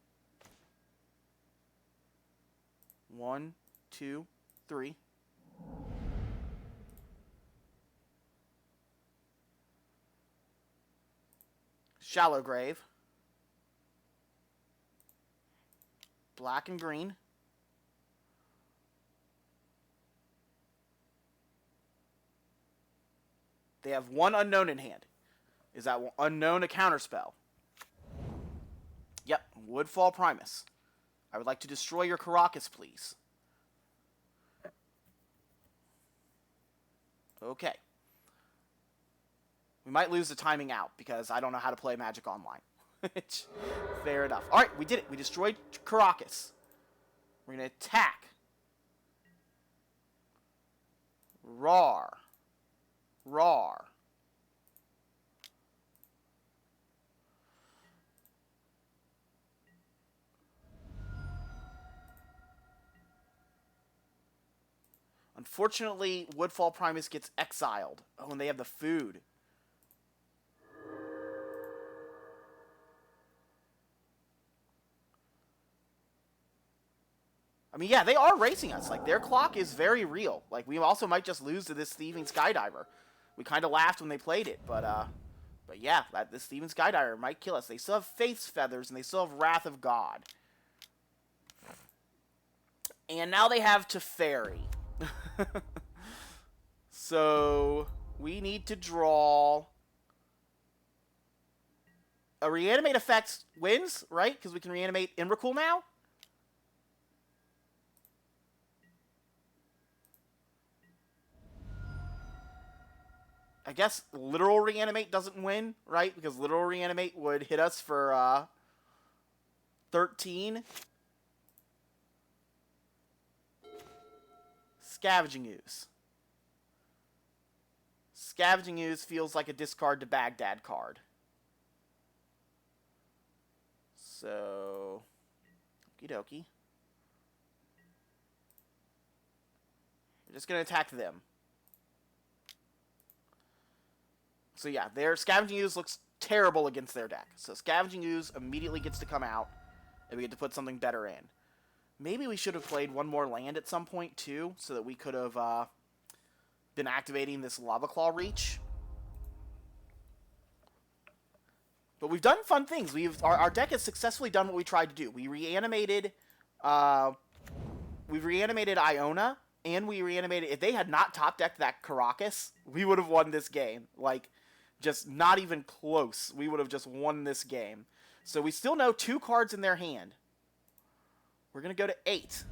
S1: 1, 2, 3. Shallow Grave. Black and green. They have 1 unknown in hand. Is that unknown a counterspell? Yep, Woodfall Primus. I would like to destroy your Caracas, please. Okay. We might lose the timing out because I don't know how to play Magic Online. Fair enough. Alright, we did it. We destroyed Caracas. We're going to attack. Roar. Roar. Unfortunately, Woodfall Primus gets exiled. Oh, and they have the food. I mean, yeah, they are racing us. Like, their clock is very real. Like, we also might just lose to this Thieving Skydiver. We kind of laughed when they played it, but yeah, this Thieving Skydiver might kill us. They still have Faith's Feathers, and they still have Wrath of God. And now they have Teferi. So, we need to draw... A Reanimate effect wins, right? Because we can reanimate Emrakul now? I guess Literal Reanimate doesn't win, right? Because Literal Reanimate would hit us for 13. Scavenging Ooze. Scavenging Ooze feels like a discard to Baghdad card. So, okie dokie. We're just going to attack them. So yeah, their Scavenging Ooze looks terrible against their deck. So Scavenging Ooze immediately gets to come out, and we get to put something better in. Maybe we should have played 1 more land at some point, too, so that we could have been activating this Lava Claw Reach. But we've done fun things. Our deck has successfully done what we tried to do. We reanimated Iona, and we reanimated... If they had not top-decked that Caracas, we would have won this game. Like, just not even close. We would have just won this game. So we still know 2 cards in their hand. We're going to go to 8.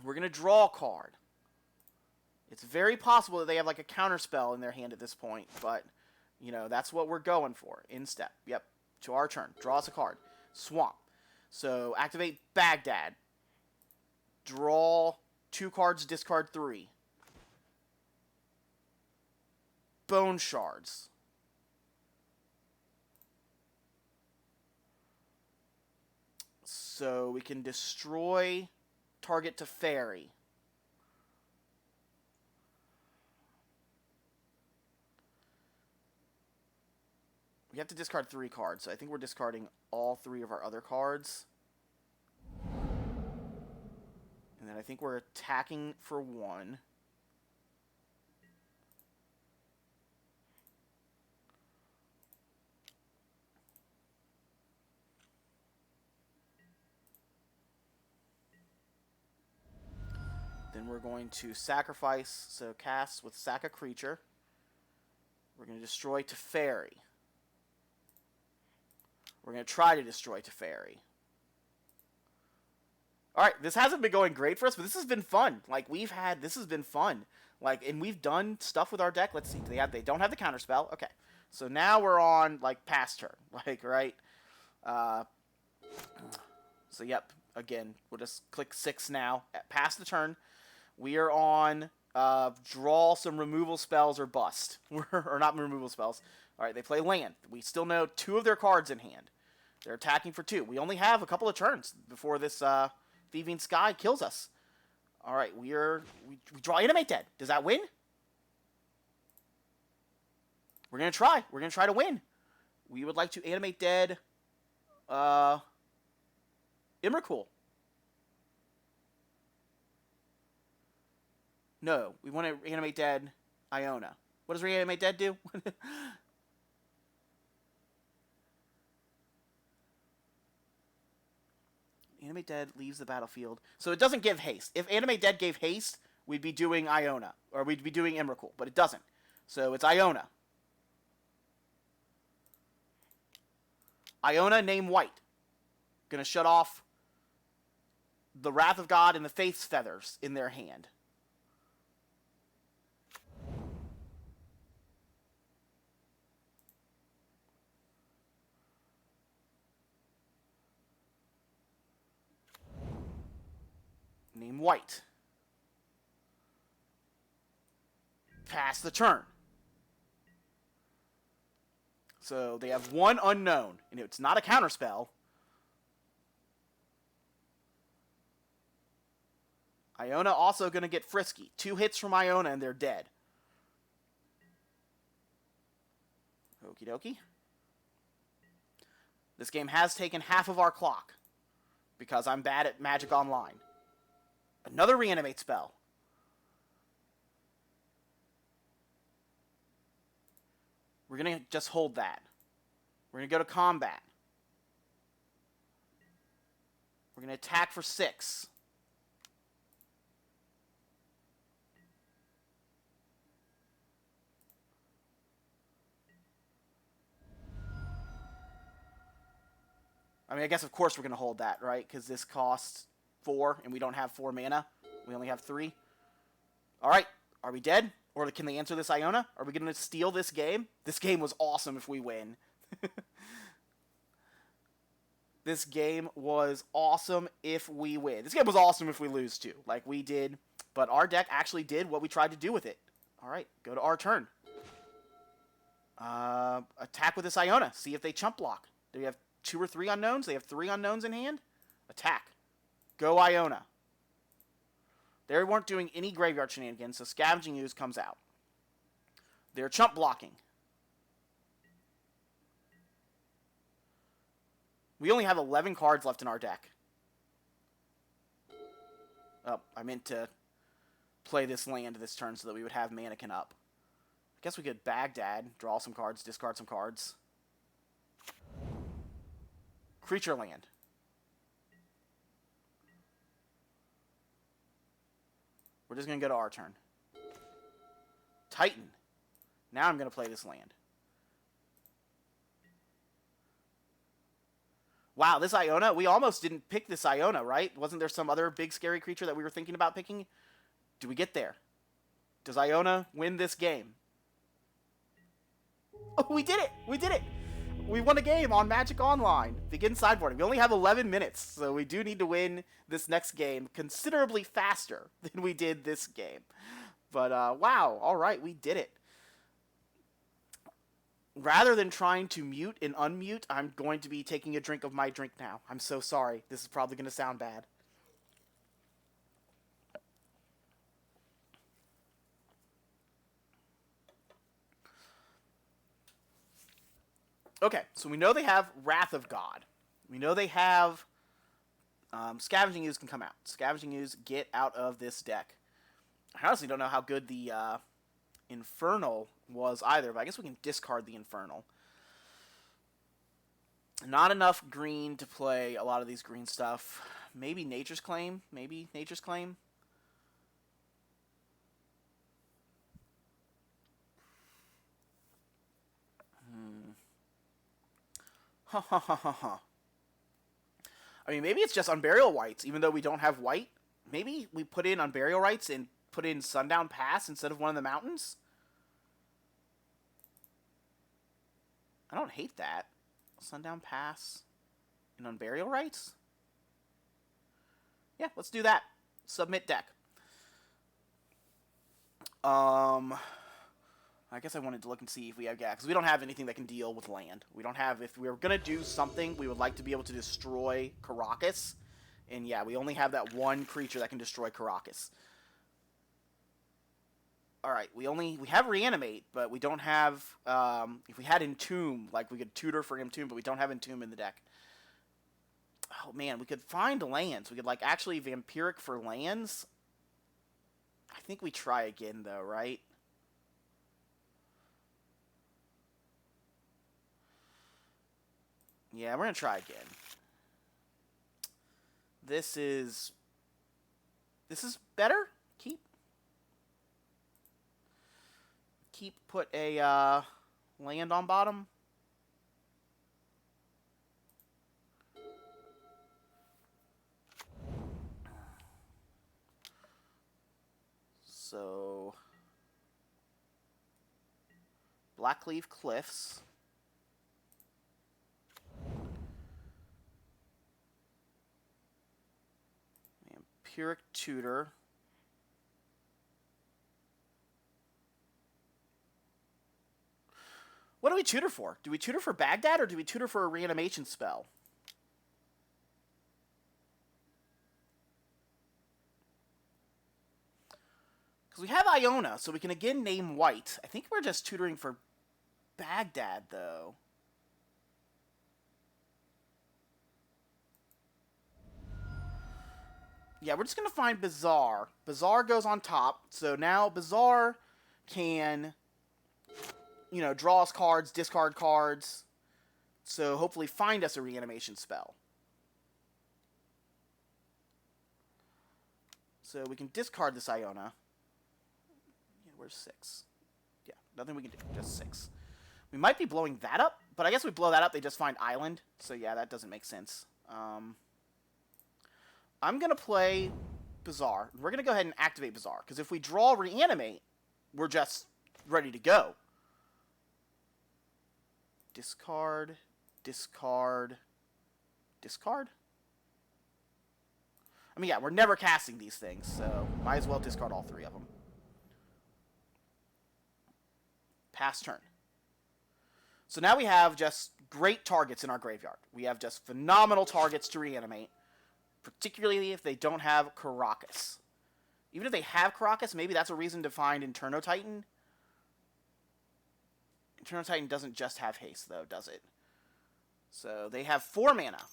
S1: We're going to draw a card. It's very possible that they have like a counterspell in their hand at this point, but, you know, that's what we're going for. In step. Yep. To our turn. Draw us a card. Swamp. So, activate Baghdad. Draw 2 cards, discard 3. Bone Shards. So, we can destroy target to fairy. We have to discard 3 cards, so I think we're discarding all 3 of our other cards. And then I think we're attacking for 1. Then we're going to sacrifice, so cast with sack a creature. We're going to destroy Teferi. We're going to try to destroy Teferi. Alright, this hasn't been going great for us, but this has been fun. Like, this has been fun. Like, and we've done stuff with our deck. Let's see, they don't have the counterspell. Okay, so now we're on, like, past turn. Like, right? So, yep, again, we'll just click 6 now. Past the turn. We are on draw some removal spells or bust. Or not removal spells. Alright, they play land. We still know 2 of their cards in hand. They're attacking for 2. We only have a couple of turns before this Thieving Sky kills us. Alright, we draw Animate Dead. Does that win? We're going to try. We're going to try to win. We would like to Animate Dead Emrakul. No, we want to Reanimate Dead Iona. What does Reanimate Dead do? Animate Dead leaves the battlefield. So it doesn't give haste. If Animate Dead gave haste, we'd be doing Iona. Or we'd be doing Emrakul. But it doesn't. So it's Iona. Iona, name white. Gonna shut off the Wrath of God and the Faith's Feathers in their hand. Name white. Pass the turn. So they have 1 unknown. And it's not a counterspell. Iona also going to get frisky. 2 hits from Iona and they're dead. Okie dokie. This game has taken half of our clock. Because I'm bad at Magic Online. Another reanimate spell. We're going to just hold that. We're going to go to combat. We're going to attack for 6. I mean, I guess of course we're going to hold that, right? Because this costs 4, and we don't have 4 mana. We only have 3. Alright, are we dead? Or can they answer this Iona? Are we going to steal this game? This game was awesome if we win. This game was awesome if we win. This game was awesome if we lose too. Like we did. But our deck actually did what we tried to do with it. Alright, go to our turn. Attack with this Iona. See if they chump block. Do we have 2 or 3 unknowns? They have 3 unknowns in hand. Attack. Go Iona. They weren't doing any graveyard shenanigans, so Scavenging Ooze comes out. They're chump blocking. We only have 11 cards left in our deck. Oh, I meant to play this land this turn so that we would have Mannequin up. I guess we could Baghdad, draw some cards, discard some cards. Creature land. We're just going to go to our turn. Titan. Now I'm going to play this land. Wow, this Iona, we almost didn't pick this Iona, right? Wasn't there some other big scary creature that we were thinking about picking? Do we get there? Does Iona win this game? Oh, we did it! We did it! We won a game on Magic Online. Begin sideboarding. We only have 11 minutes, so we do need to win this next game considerably faster than we did this game. But, wow. All right, we did it. Rather than trying to mute and unmute, I'm going to be taking a drink of my drink now. I'm so sorry. This is probably going to sound bad. Okay, so we know they have Wrath of God. We know they have Scavenging Ooze can come out. Scavenging Ooze, get out of this deck. I honestly don't know how good the Infernal was either, but I guess we can discard the Infernal. Not enough green to play a lot of these green stuff. Maybe Nature's Claim. Maybe Nature's Claim. Ha ha ha ha ha. I mean, maybe it's just Unburial Rites, even though we don't have white. Maybe we put in Unburial Rites and put in Sundown Pass instead of one of the mountains? I don't hate that. Sundown Pass and Unburial Rites? Yeah, let's do that. Submit deck. I guess I wanted to look and see if we have, yeah, because we don't have anything that can deal with land. We don't have, if we were going to do something, we would like to be able to destroy Caracas. And yeah, we only have that one creature that can destroy Caracas. Alright, we have Reanimate, but we don't have, if we had Entomb, like we could tutor for Entomb, but we don't have Entomb in the deck. Oh man, we could find lands. We could like actually Vampiric for lands. I think we try again though, right? Yeah, we're going to try again. This is better. Put a land on bottom. So Blackleaf Cliffs. Vampiric Tutor. What do we tutor for? Do we tutor for Baghdad or do we tutor for a reanimation spell? Because we have Iona, so we can again name white. I think we're just tutoring for Baghdad, though. Yeah, we're just going to find Bazaar. Bazaar goes on top, so now Bazaar can, you know, draw us cards, discard cards, so hopefully find us a reanimation spell. So we can discard this Iona. Yeah, where's 6? Yeah, nothing we can do, just 6. We might be blowing that up, but I guess we blow that up, they just find Island, so yeah, that doesn't make sense. I'm going to play Bazaar. We're going to go ahead and activate Bazaar, because if we draw Reanimate, we're just ready to go. Discard, discard, discard. I mean, yeah, we're never casting these things, so might as well discard all 3 of them. Pass turn. So now we have just great targets in our graveyard. We have just phenomenal targets to reanimate, particularly if they don't have Caracas. Even if they have Caracas, maybe that's a reason to find Inferno Titan. Inferno Titan doesn't just have haste, though, does it? So they have 4 mana.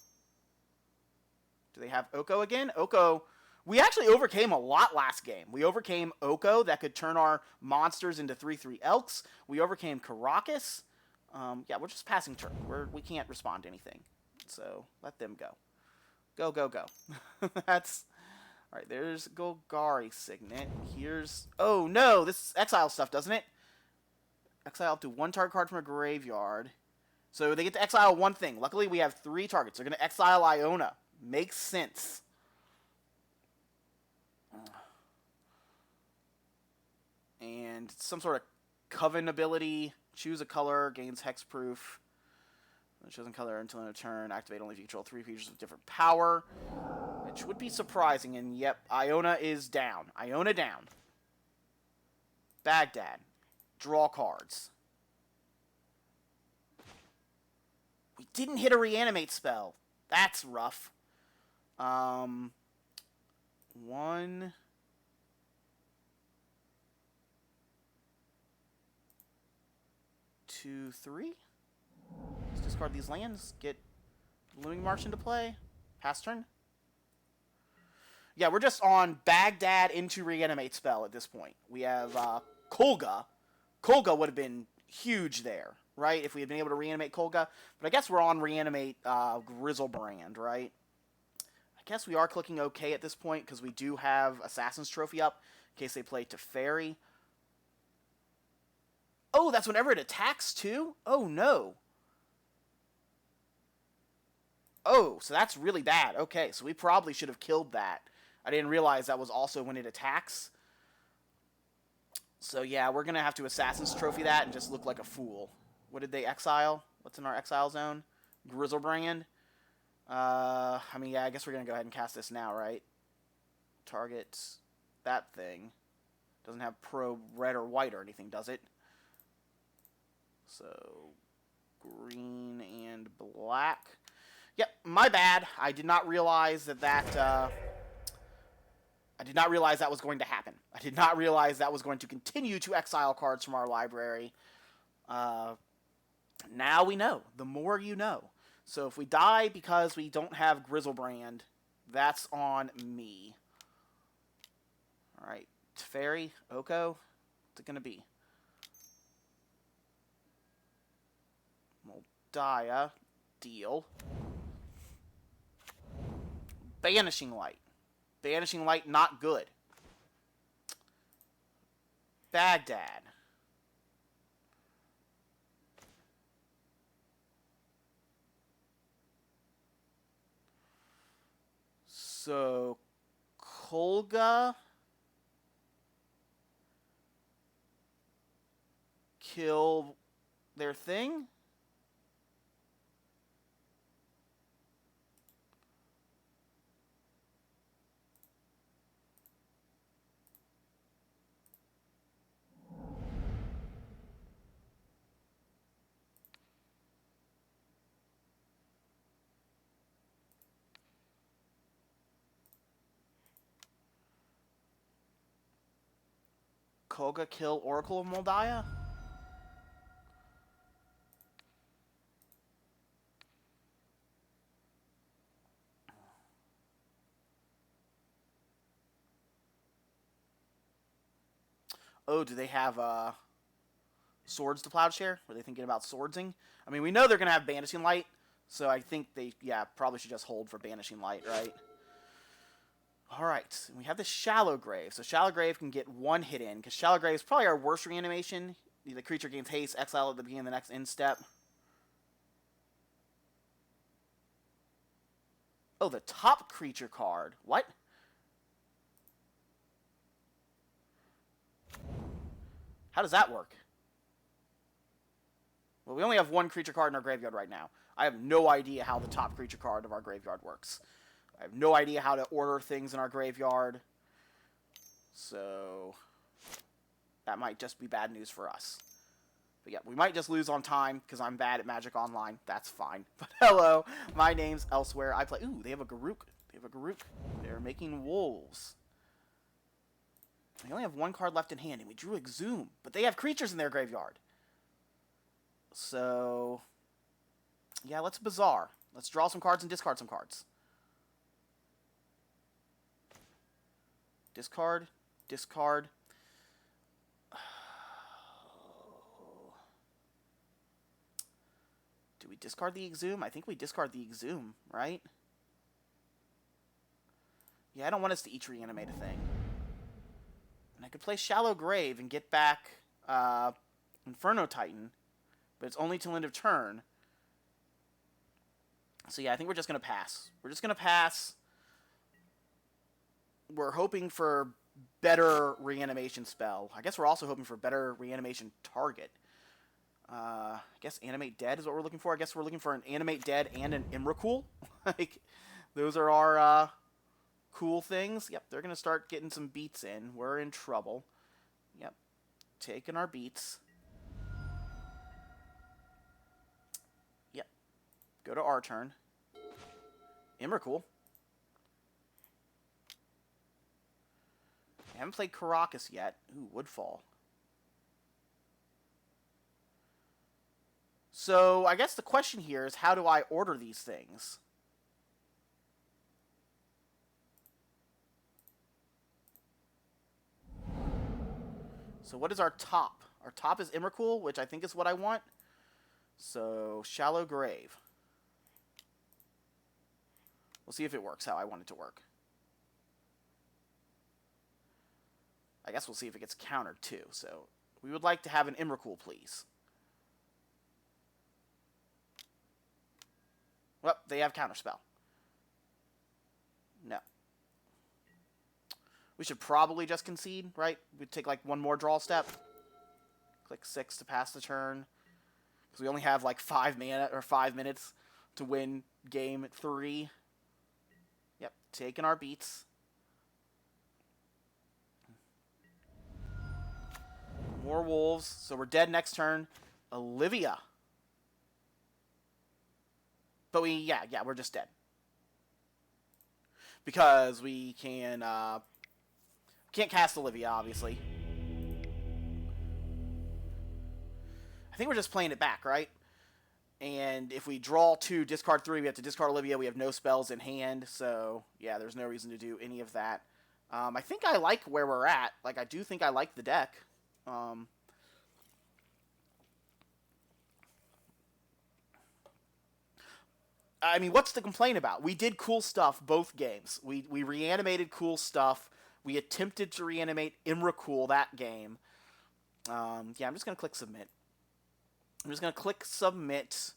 S1: Do they have Oko again? Oko, we actually overcame a lot last game. We overcame Oko that could turn our monsters into 3/3 Elks. We overcame Caracas. Yeah, we're just passing turn. We can't respond to anything. So let them go. Go, go, go. That's... Alright, there's Golgari Signet. Here's... Oh, no! This exile stuff, doesn't it? Exile up to 1 target card from a graveyard. So they get to exile one thing. Luckily, we have 3 targets. They're going to exile Iona. Makes sense. And some sort of Coven ability. Choose a color. Gains hexproof. Chosen color until end of turn. Activate only if you control 3 creatures with different power. Which would be surprising. And yep, Iona is down. Iona down. Baghdad. Draw cards. We didn't hit a reanimate spell. That's rough. 1, 2, 3. Let's discard these lands. Get Looming March into play. Pass turn. Yeah, we're just on Baghdad into reanimate spell at this point. We have Kolga. Kolga would have been huge there, right? If we had been able to reanimate Kolga. But I guess we're on reanimate Grizzlebrand, right? I guess we are clicking OK at this point because we do have Assassin's Trophy up in case they play Teferi. Oh, that's whenever it attacks too? Oh, no. Oh, so that's really bad. Okay, so we probably should have killed that. I didn't realize that was also when it attacks. So yeah, we're going to have to Assassin's Trophy that and just look like a fool. What did they exile? What's in our exile zone? Grizzlebrand. I mean, yeah, I guess we're going to go ahead and cast this now, right? Targets that thing. Doesn't have pro red or white or anything, does it? So, green and black. Yep, my bad. I did not realize that I did not realize that was going to happen. I did not realize that was going to continue to exile cards from our library. Now we know. The more you know. So if we die because we don't have Grizzlebrand, that's on me. Alright. Teferi, Oko, what's it going to be? Moldaya, deal. Banishing Light. Banishing Light, not good. Baghdad. So, Kolga. Kill their thing. Kolga kill Oracle of Moldaya? Oh, do they have swords to Plowshare? Were they thinking about swordsing? I mean, we know they're going to have Banishing Light, so I think they, yeah, probably should just hold for Banishing Light, right? Alright, we have the Shallow Grave. So Shallow Grave can get 1 hit in, because Shallow Grave is probably our worst reanimation. The creature gains haste, exile at the beginning of the next end step. Oh, the top creature card. What? How does that work? Well, we only have 1 creature card in our graveyard right now. I have no idea how the top creature card of our graveyard works. I have no idea how to order things in our graveyard. So, that might just be bad news for us. But yeah, we might just lose on time because I'm bad at Magic Online. That's fine. But hello, my name's Elsewhere. I play... Ooh, they have a Garruk. They have a Garruk. They're making wolves. They only have 1 card left in hand, and we drew Exhume. But they have creatures in their graveyard. So, yeah, let's Bazaar. Let's draw some cards and discard some cards. Discard. Discard. Do we discard the Exhume? I think we discard the Exhume, right? Yeah, I don't want us to each reanimate a thing. And I could play Shallow Grave and get back Inferno Titan, but it's only till end of turn. So yeah, I think we're just going to pass. We're just going to pass. We're hoping for better reanimation spell. I guess we're also hoping for better reanimation target. I guess animate dead is what we're looking for. I guess we're looking for an animate dead and an EMRAKUL. Like, those are our cool things. Yep, they're going to start getting some beats in. We're in trouble. Yep, taking our beats. Yep, go to our turn. EMRAKUL. I haven't played Caracas yet. Ooh, Woodfall. So, I guess the question here is, how do I order these things? So, what is our top? Our top is EMRAKUL, which I think is what I want. So, Shallow Grave. We'll see if it works how I want it to work. I guess we'll see if it gets countered, too. So, we would like to have an EMRAKUL, please. Well, they have Counterspell. No. We should probably just concede, right? We'd take, like, one more draw step. Click 6 to pass the turn. Because we only have, like, 5 minutes to win game 3. Yep, taking our beats. More wolves. So we're dead next turn. Olivia. But yeah, we're just dead. Because we can't cast Olivia, obviously. I think we're just playing it back, right? And if we draw 2, discard 3, we have to discard Olivia. We have no spells in hand. So, yeah, there's no reason to do any of that. I think I like where we're at. Like, I do think I like the deck. I mean, what's to complain about? We did cool stuff both games. We reanimated cool stuff. We attempted to reanimate EMRAKUL that game. Yeah, I'm just going to click submit. I'm just going to click submit.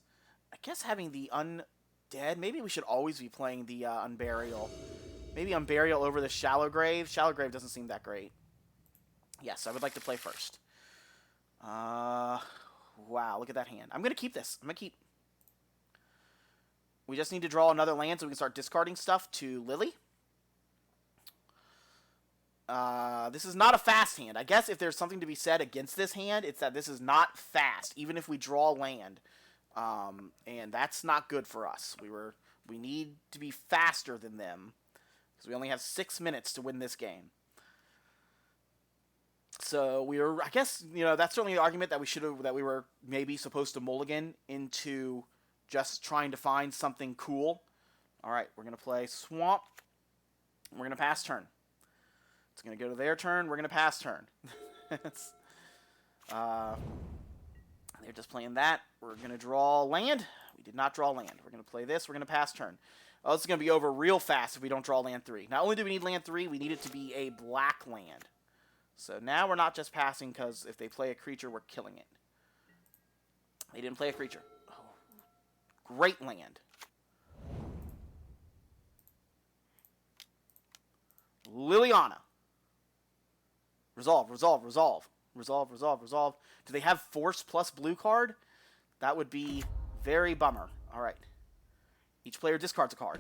S1: I guess having the undead, maybe we should always be playing the unburial. Maybe unburial over the Shallow Grave. Shallow Grave doesn't seem that great. Yes, I would like to play first. Wow, look at that hand. I'm going to keep this. I'm going to keep. We just need to draw another land so we can start discarding stuff to Lily. This is not a fast hand. I guess if there's something to be said against this hand, it's that this is not fast, even if we draw land. And that's not good for us. We need to be faster than them, because we only have 6 minutes to win this game. So I guess, that's certainly the argument that we were maybe supposed to mulligan into just trying to find something cool. All right, we're going to play Swamp. We're going to pass turn. It's going to go to their turn. We're going to pass turn. They're just playing that. We're going to draw land. We did not draw land. We're going to play this. We're going to pass turn. Oh, this is going to be over real fast if we don't draw land 3. Not only do we need land 3, we need it to be a black land. So now we're not just passing because if they play a creature, we're killing it. They didn't play a creature. Oh, great land. Liliana. Resolve, resolve, resolve. Resolve, resolve, resolve. Do they have Force plus blue card? That would be very bummer. All right. Each player discards a card.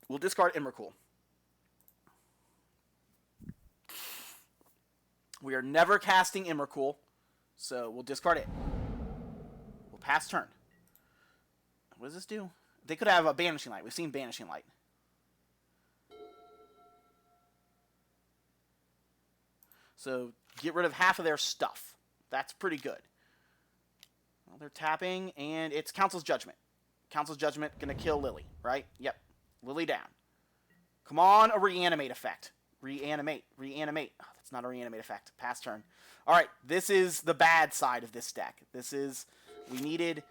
S1: We'll discard EMRAKUL. We are never casting EMRAKUL, so we'll discard it. We'll pass turn. What does this do? They could have a Banishing Light. We've seen Banishing Light. So get rid of half of their stuff. That's pretty good. Well, they're tapping, and it's Council's Judgment. Council's Judgment going to kill Lily, right? Yep. Lily down. Come on, a reanimate effect. Reanimate. Reanimate. Oh, that's not a reanimate effect. Pass turn. All right, this is the bad side of this deck. This is... We need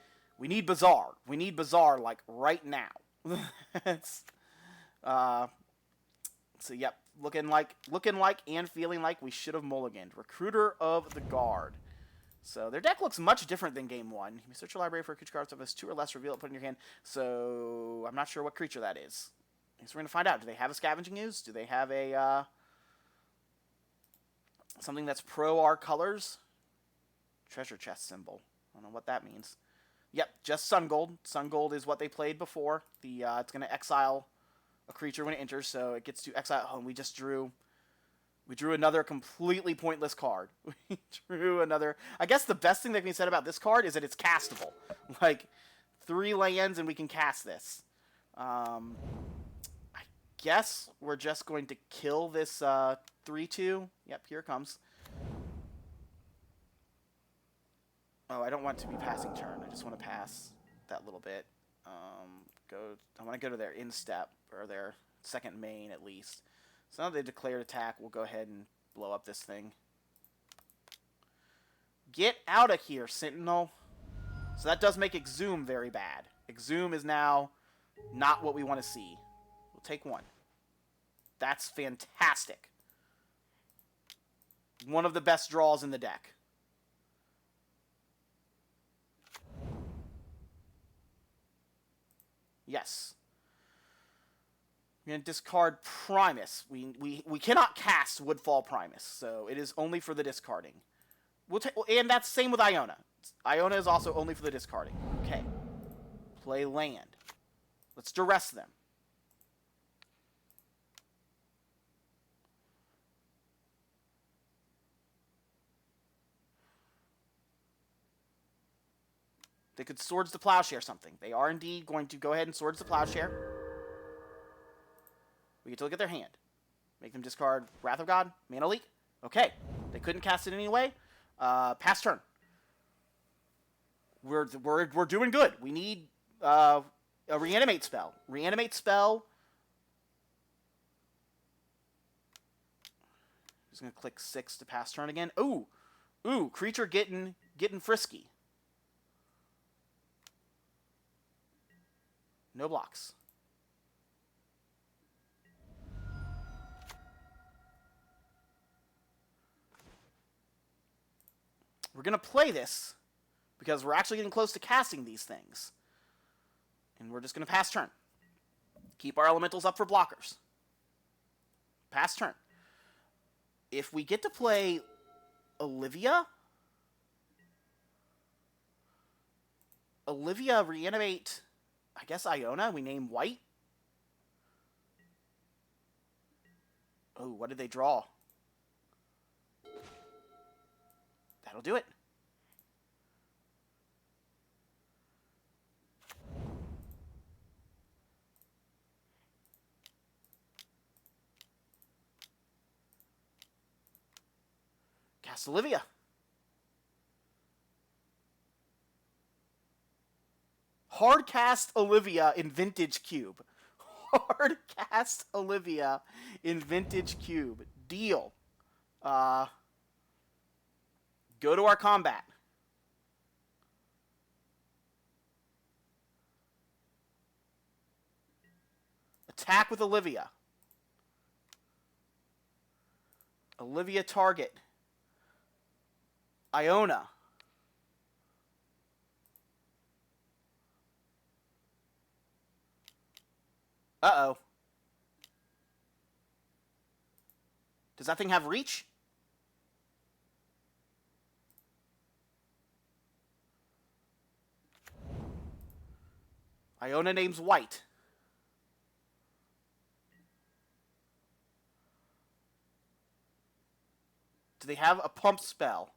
S1: Bazaar. We need Bazaar, like, right now. So, yep. Looking like and feeling like we should have mulliganed. Recruiter of the Guard. So their deck looks much different than game one. You may search your library for a creature card that has 2 or less, reveal it, put it in your hand. So I'm not sure what creature that is. So we're going to find out. Do they have a Scavenging Ooze? Do they have a something that's pro our colors? Treasure chest symbol. I don't know what that means. Yep, just Sun Gold. Sun Gold is what they played before. It's going to exile a creature when it enters, so it gets to exile. Oh, and we drew another completely pointless card. We drew another... I guess the best thing that can be said about this card is that it's castable. Like, 3 lands and we can cast this. I guess we're just going to kill this 3-2. Yep, here it comes. Oh, I don't want to be passing turn. I just want to pass that little bit. I want to go to their instep, or their second main at least. So now they declared attack, we'll go ahead and blow up this thing. Get out of here, Sentinel. So that does make Exhume very bad. Exhume is now not what we want to see. We'll take 1. That's fantastic. One of the best draws in the deck. Yes. We're going to discard Primus. We cannot cast Woodfall Primus, so it is only for the discarding. And that's same with Iona. Iona is also only for the discarding. Okay. Play land. Let's duress them. They could Swords to Plowshare something. They are indeed going to go ahead and Swords to Plowshare. We get to look at their hand. Make them discard Wrath of God, Mana Leak. Okay. They couldn't cast it anyway. Pass turn. We're doing good. We need a Reanimate spell. Reanimate spell. Just gonna click 6 to pass turn again. Ooh, creature getting frisky. No blocks. We're going to play this because we're actually getting close to casting these things. And we're just going to pass turn. Keep our elementals up for blockers. Pass turn. If we get to play Olivia reanimate, I guess, Iona. We name white. Oh, what did they draw? That'll do it. Cast Olivia. Hard cast Olivia in Vintage Cube. Hard cast Olivia in Vintage Cube. Deal. Go to our combat. Attack with Olivia. Olivia target. Iona. Uh-oh. Does that thing have reach? Iona names white. Do they have a pump spell?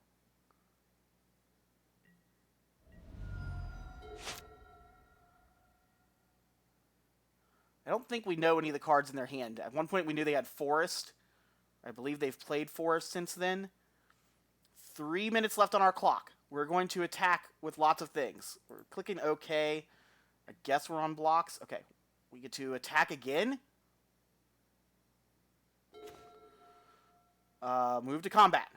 S1: I don't think we know any of the cards in their hand. At one point we knew they had Forest. I believe they've played Forest since then. 3 minutes left on our clock. We're going to attack with lots of things. We're clicking OK. I guess we're on blocks. Okay. We get to attack again. Move to combat.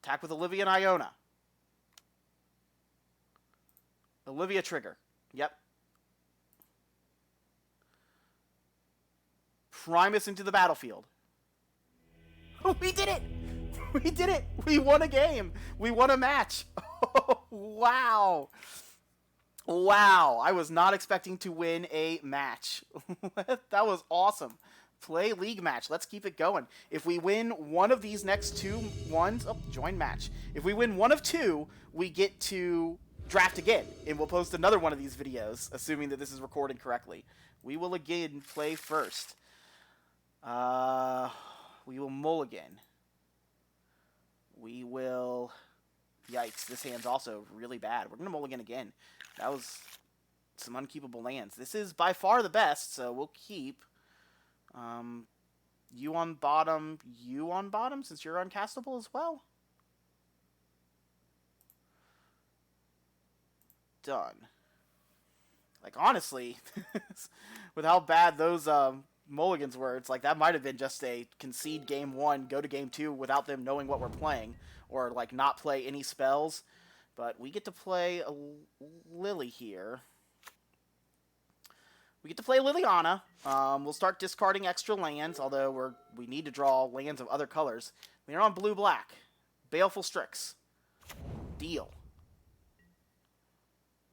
S1: Attack with Olivia and Iona. Olivia trigger. Yep. Primus into the battlefield. We did it! We did it! We won a game! We won a match! Oh, wow! Wow, I was not expecting to win a match. That was awesome. Play league match. Let's keep it going. If we win one of these next two ones... Oh, join match. If we win one of two, we get to draft again. And we'll post another one of these videos, assuming that this is recording correctly. We will again play first. We will mulligan. We will... Yikes, this hand's also really bad. We're going to mulligan again. That was some unkeepable lands. This is by far the best, so we'll keep. You on bottom, since you're uncastable as well. Done. Like, honestly, with how bad those mulligans were, it's like that might have been just a concede game one, go to game two without them knowing what we're playing, or like not play any spells. But we get to play a Lily here. We get to play Liliana. We'll start discarding extra lands, although we need to draw lands of other colors. We're on blue-black. Baleful Strix. Deal.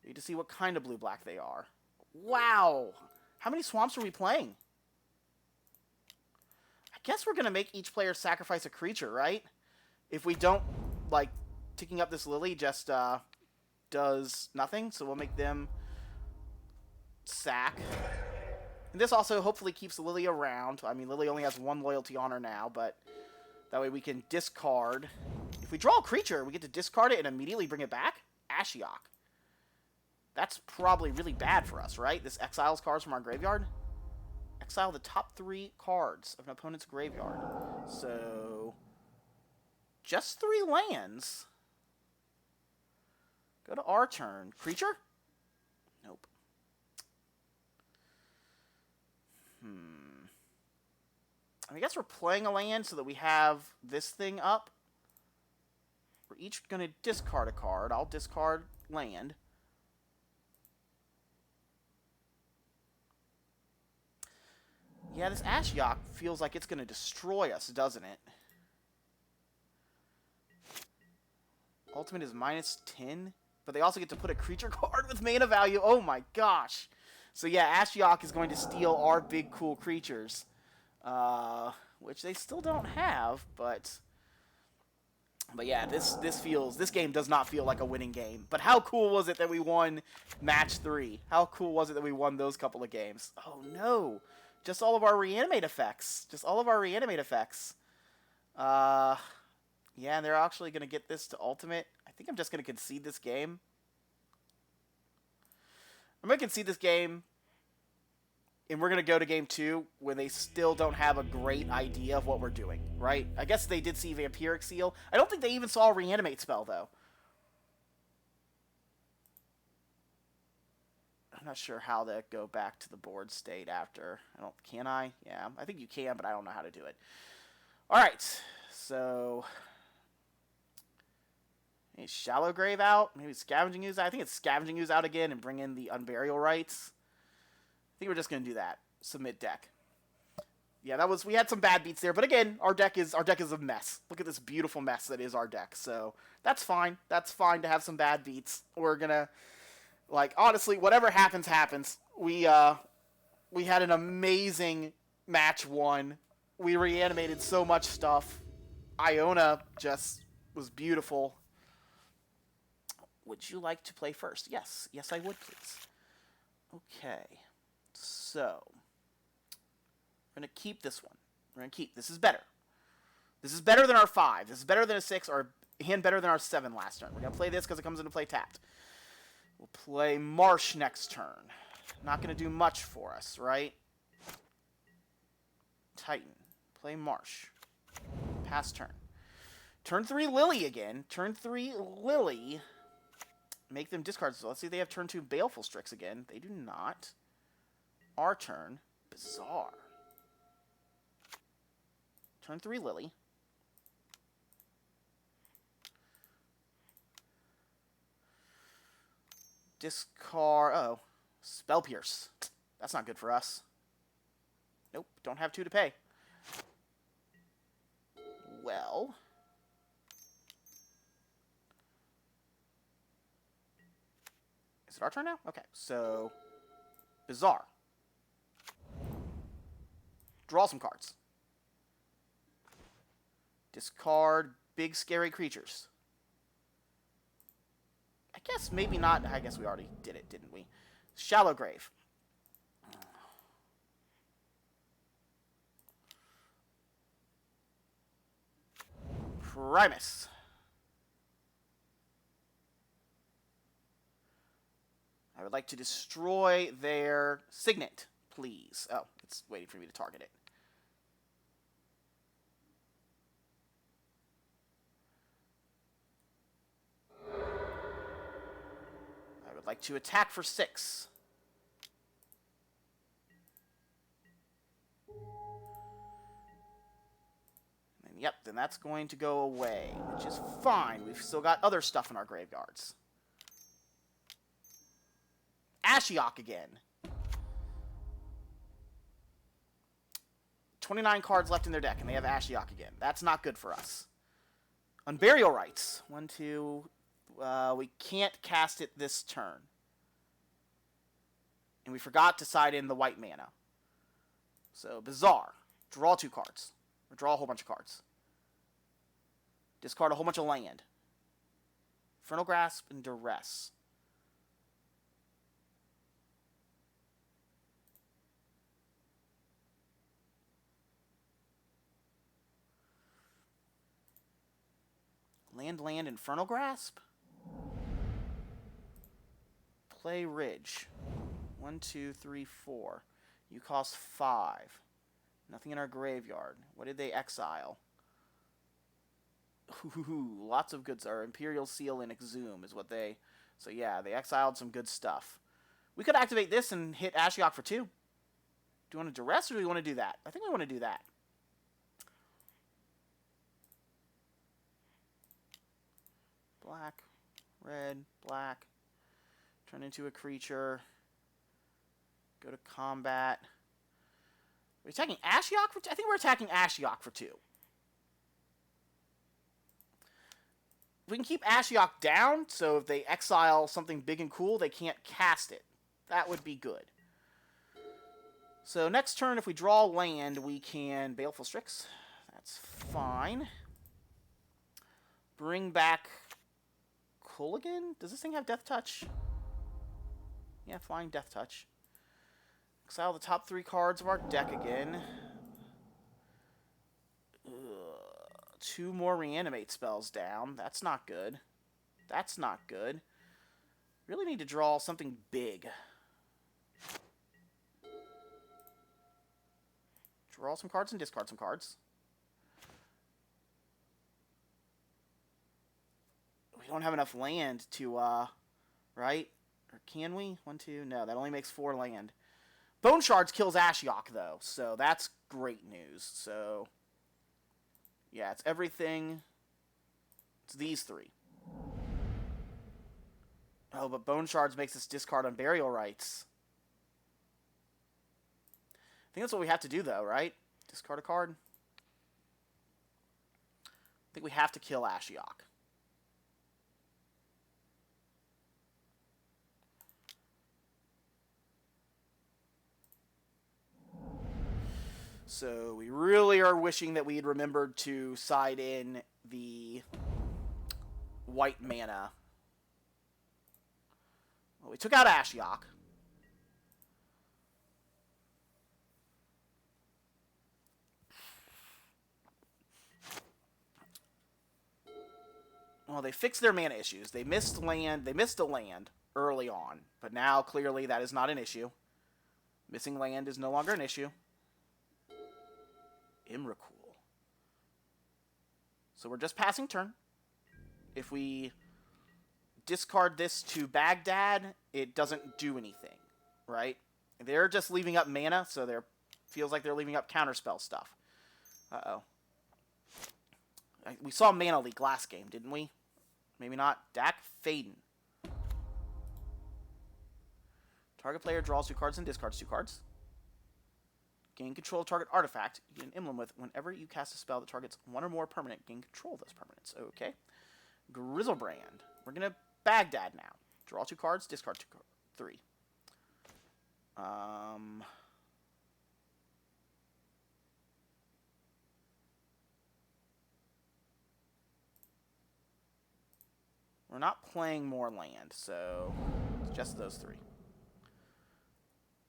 S1: We need to see what kind of blue-black they are. Wow! How many swamps are we playing? I guess we're going to make each player sacrifice a creature, right? If we don't, like, ticking up this Lily just does nothing, so we'll make them sack. And this also hopefully keeps Lily around. I mean, Lily only has one loyalty on her now, but that way we can discard. If we draw a creature, we get to discard it and immediately bring it back? Ashiok. That's probably really bad for us, right? This exiles cards from our graveyard. Exile the top 3 cards of an opponent's graveyard. So, just 3 lands. Go to our turn. Creature? Nope. I guess we're playing a land so that we have this thing up. We're each going to discard a card. I'll discard land. Yeah, this Ashiok feels like it's going to destroy us, doesn't it? Ultimate is -10, but they also get to put a creature card with mana value. Oh my gosh. So yeah, Ashiok is going to steal our big cool creatures. Which they still don't have, but yeah, this game does not feel like a winning game. But how cool was it that we won match 3? How cool was it that we won those couple of games? Oh no. Just all of our reanimate effects. Yeah, and they're actually going to get this to ultimate. I think I'm just going to concede this game. I'm going to concede this game, and we're going to go to game 2 when they still don't have a great idea of what we're doing, right? I guess they did see Vampiric Seal. I don't think they even saw a reanimate spell, though. I'm not sure how to go back to the board state after. Can I? Yeah, I think you can, but I don't know how to do it. All right, so maybe Shallow Grave out, maybe Scavenging Ooze out. I think it's Scavenging Ooze out again and bring in the Unburial Rites. I think we're just gonna do that. Submit deck. Yeah, we had some bad beats there, but again, our deck is a mess. Look at this beautiful mess that is our deck. So that's fine. That's fine to have some bad beats. We're gonna, like, honestly, whatever happens, happens. We had an amazing match 1. We reanimated so much stuff. Iona just was beautiful. Would you like to play first? Yes. Yes, I would, please. Okay. So, we're going to keep this one. We're going to keep. This is better. This is better than our 5. This is better than a 6, or hand better than our 7 last turn. We're going to play this because it comes into play tapped. We'll play Marsh next turn. Not going to do much for us, right? Titan. Play Marsh. Pass turn. Turn 3 Lily again. Turn 3 Lily. Make them discard. So let's see if they have turn 2 Baleful Strix again. They do not. Our turn. Bizarre. Turn 3 Lily. Discard. Oh. Spell Pierce. That's not good for us. Nope. Don't have 2 to pay. well. Is it our turn now? Okay, so Bizarre. Draw some cards. Discard big scary creatures. I guess maybe not. I guess we already did it, didn't we? Shallow Grave. Primus. I would like to destroy their Signet, please. Oh, it's waiting for me to target it. I would like to attack for 6. And yep, then that's going to go away, which is fine. We've still got other stuff in our graveyards. Ashiok again. 29 cards left in their deck, and they have Ashiok again. That's not good for us. Unburial Rites. 1, 2. We can't cast it this turn. And we forgot to side in the white mana. So, Bizarre. Draw 2 cards. Or draw a whole bunch of cards. Discard a whole bunch of land. Infernal Grasp and Duress. Land, Infernal Grasp. Play Ridge. 1, 2, 3, 4. You cost 5. Nothing in our graveyard. What did they exile? Ooh, lots of good. Our Imperial Seal and Exhume is what they... So yeah, they exiled some good stuff. We could activate this and hit Ashiok for 2. Do you want to Duress or do we want to do that? I think we want to do that. Black, red, black. Turn into a creature. Go to combat. Are we attacking Ashiok for 2? I think we're attacking Ashiok for 2. If we can keep Ashiok down, so if they exile something big and cool, they can't cast it. That would be good. So next turn, if we draw land, we can Baleful Strix. That's fine. Bring back Kulligan? Does this thing have Death Touch? Yeah, Flying Death Touch. Exile the top 3 cards of our deck again. 2 more Reanimate spells down. That's not good. That's not good. Really need to draw something big. Draw some cards and discard some cards. We don't have enough land to, right? Or can we? 1, 2, no, that only makes 4 land. Bone Shards kills Ashiok, though, so that's great news. So, yeah, it's everything. It's these 3. Oh, but Bone Shards makes us discard Unburial Rites. I think that's what we have to do, though, right? Discard a card. I think we have to kill Ashiok. So we really are wishing that we had remembered to side in the white mana. Well, we took out Ashiok. Well, they fixed their mana issues. They missed land. They missed a land early on, but now clearly that is not an issue. Missing land is no longer an issue. EMRAKUL. So we're just passing turn. If we discard this to Baghdad, it doesn't do anything, right? They're just leaving up mana, so they're feels like they're leaving up counterspell stuff. Uh-oh. We saw Mana Leak last game, didn't we? Maybe not. Dak Faden. Target player draws 2 cards and discards 2 cards. Gain control of target artifact you get an emblem with whenever you cast a spell that targets one or more permanent. Gain control of those permanents. Okay. Grizzlebrand. We're going to Baghdad now. Draw 2 cards, discard 3. We're not playing more land, so it's just those 3.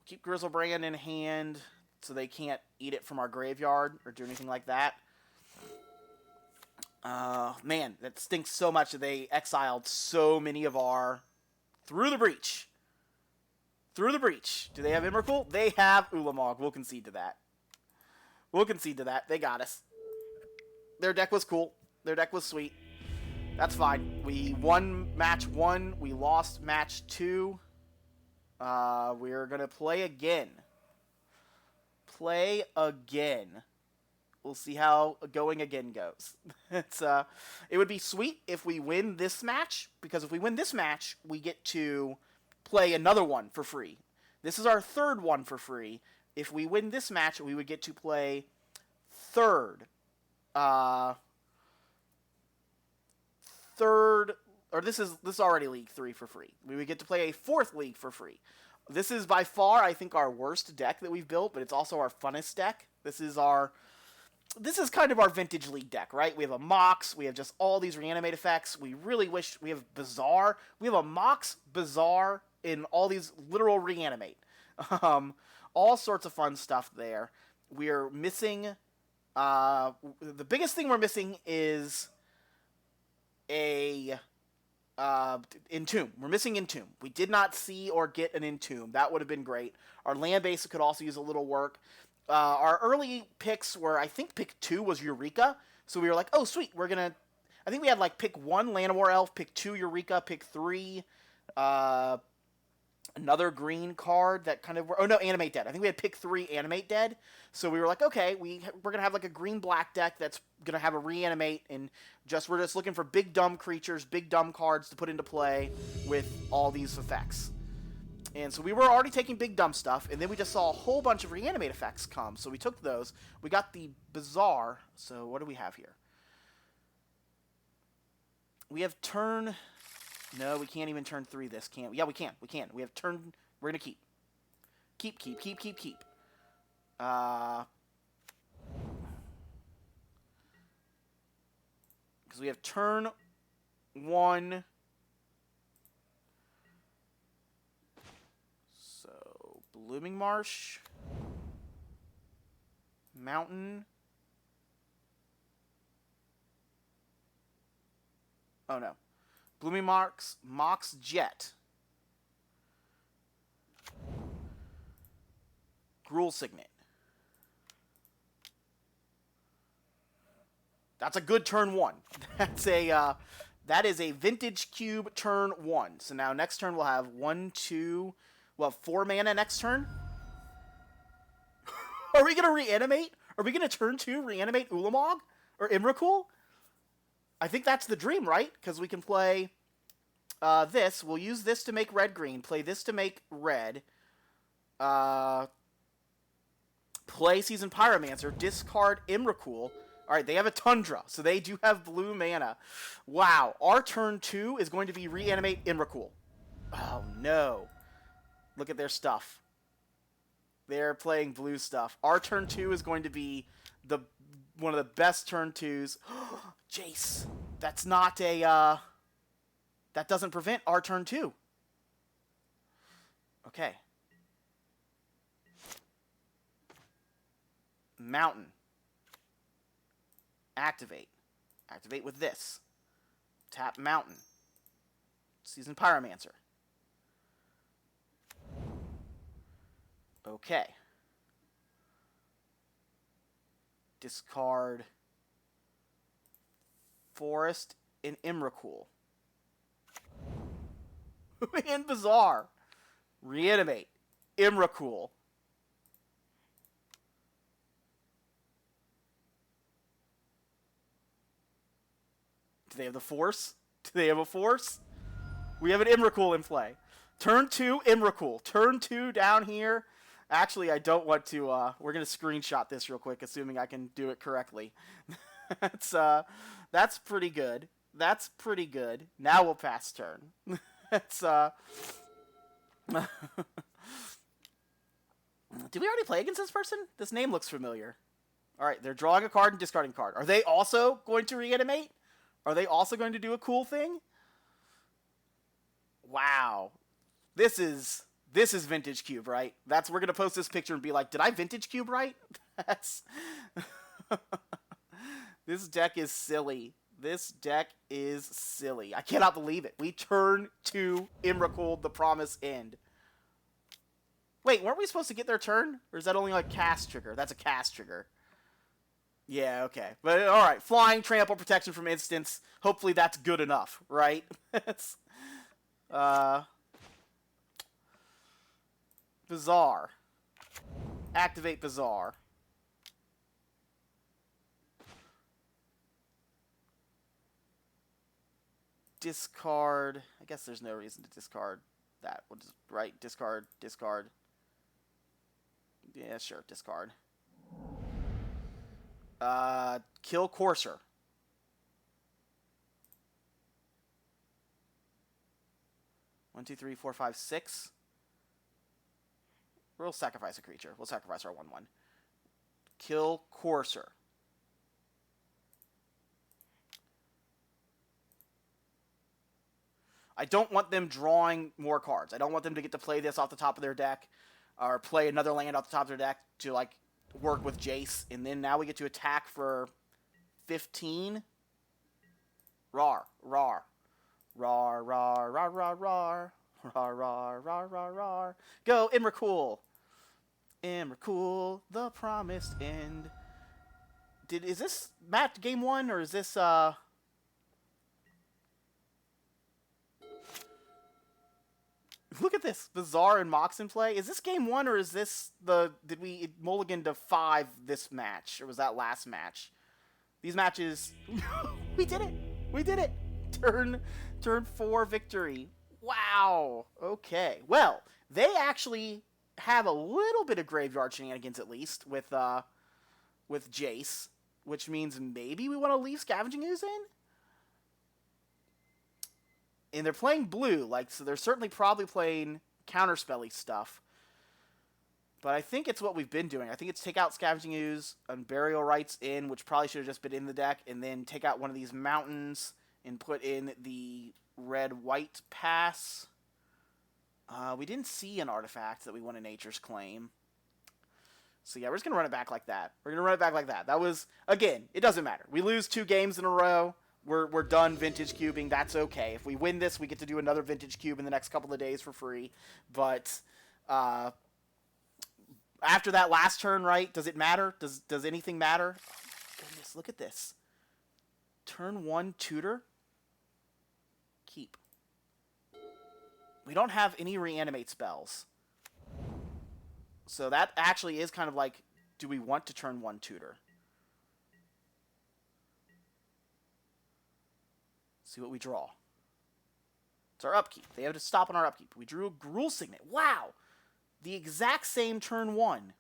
S1: Keep Grizzlebrand in hand so they can't eat it from our graveyard or do anything like that. Man, that stinks so much that they exiled so many of our... Through the Breach. Through the Breach. Do they have Emrakul? They have Ulamog. We'll concede to that. We'll concede to that. They got us. Their deck was cool. Their deck was sweet. That's fine. We won match 1. We lost match 2. We're going to play again. Play again. We'll see how going again goes. It would be sweet if we win this match, because if we win this match, we get to play another one for free. This is our 3rd one for free. If we win this match, we would get to play this is already League 3 for free. We would get to play a 4th league for free. This is by far, I think, our worst deck that we've built, but it's also our funnest deck. This is kind of our vintage league deck, right? We have a Mox, we have just all these reanimate effects. We really wish we have Bazaar. We have a Mox, Bazaar, in all these literal reanimate. All sorts of fun stuff there. We're missing, the biggest thing we're missing is a Entomb. We're missing Entomb. We did not see or get an Entomb. That would have been great. Our land base could also use a little work. Our early picks were, I think pick 2 was Eureka. So we were like, oh, sweet. I think we had like pick 1, Llanowar Elf, pick 2, Eureka, pick 3, another green card that kind of, Animate Dead. I think we had pick 3, Animate Dead. So we were like, okay, we're going to have like a green-black deck that's going to have a reanimate, and we're just looking for big dumb creatures, big dumb cards to put into play with all these effects. And so we were already taking big dumb stuff, and then we just saw a whole bunch of reanimate effects come. So we took those. We got the Bazaar. So what do we have here? We have turn... No, we can't even turn 3 this, can't we? Yeah, we can. We can. We have turn... We're going to keep. Keep. Because we have turn 1... Blooming Marsh, Mountain. Oh no. Blooming Mox Jet. Gruul Signet. That's a good turn 1. That is a vintage cube turn 1. So now next turn we'll have 1, 2. We'll have 4 mana next turn. Are we going to reanimate? Are we going to turn 2 reanimate Ulamog? Or Emrakul? I think that's the dream, right? Because we can play this. We'll use this to make red-green. Play this to make red. Play Seasoned Pyromancer. Discard Emrakul. Alright, they have a Tundra, so they do have blue mana. Wow, our turn 2 is going to be reanimate Emrakul. Oh, no. Look at their stuff. They're playing blue stuff. Our turn 2 is going to be one of the best turn 2s. Jace. That's not a... that doesn't prevent our turn 2. Okay. Mountain. Activate. Activate with this. Tap Mountain. Seasoned Pyromancer. Okay. Discard Forest and Emrakul. And Bazaar. Reanimate. Emrakul. Do they have the force? Do they have a force? We have an Emrakul in play. Turn 2, Emrakul. Turn 2 down here. Actually, I don't want to. We're gonna screenshot this real quick, assuming I can do it correctly. That's pretty good. That's pretty good. Now we'll pass turn. It's Did we already play against this person? This name looks familiar. All right, they're drawing a card and discarding a card. Are they also going to reanimate? Are they also going to do a cool thing? Wow. This is vintage cube, right? We're gonna post this picture and be like, did I vintage cube right? That's This deck is silly. This deck is silly. I cannot believe it. We turn to EMRAKUL, the Promised End. Wait, weren't we supposed to get their turn? Or is that only like cast trigger? That's a cast trigger. Yeah, okay. But alright, flying, trample, protection from instants. Hopefully that's good enough, right? Bizarre. Activate Bizarre. Discard. I guess there's no reason to discard that. We'll just, right? Discard. Yeah, sure. Discard. Kill Courser. One, two, three, four, five, six. We'll sacrifice a creature. We'll sacrifice our 1/1. Kill Courser. I don't want them drawing more cards. I don't want them to get to play this off the top of their deck, or play another land off the top of their deck to, like, work with Jace. And then now we get to attack for 15. Rar. Rar. Rar, rar, rar, rar, rar. Rar, rar, rar, rar, rar. Go, EMRAKUL. EMRAKUL, the Promised End. Is this match game 1, or is this, Look at this. Bizarre and Mox in play. Is this game 1, or is this did we mulligan to 5 this match? Or was that last match? These matches... We did it! We did it! Turn 4 victory. Wow. Okay. Well, they actually have a little bit of graveyard shenanigans, at least, with Jace. Which means maybe we want to leave Scavenging Ooze in? And they're playing blue, so they're certainly probably playing counterspelly stuff. But I think it's what we've been doing. I think it's take out Scavenging Ooze and Burial Rites in, which probably should have just been in the deck, and then take out one of these mountains and put in the red-white pass. We didn't see an artifact that we want a Nature's Claim. So yeah, we're just going to run it back like that. That was, again, it doesn't matter. We lose 2 games in a row. We're done vintage cubing. That's okay. If we win this, we get to do another vintage cube in the next couple of days for free. But after that last turn, right? Does it matter? Does anything matter? Goodness, look at this. Turn 1 tutor. Keep. We don't have any reanimate spells. So that actually is kind of like, do we want to turn 1 tutor? See what we draw. It's our upkeep. They have to stop on our upkeep. We drew a Gruul Signet. Wow! The exact same turn 1.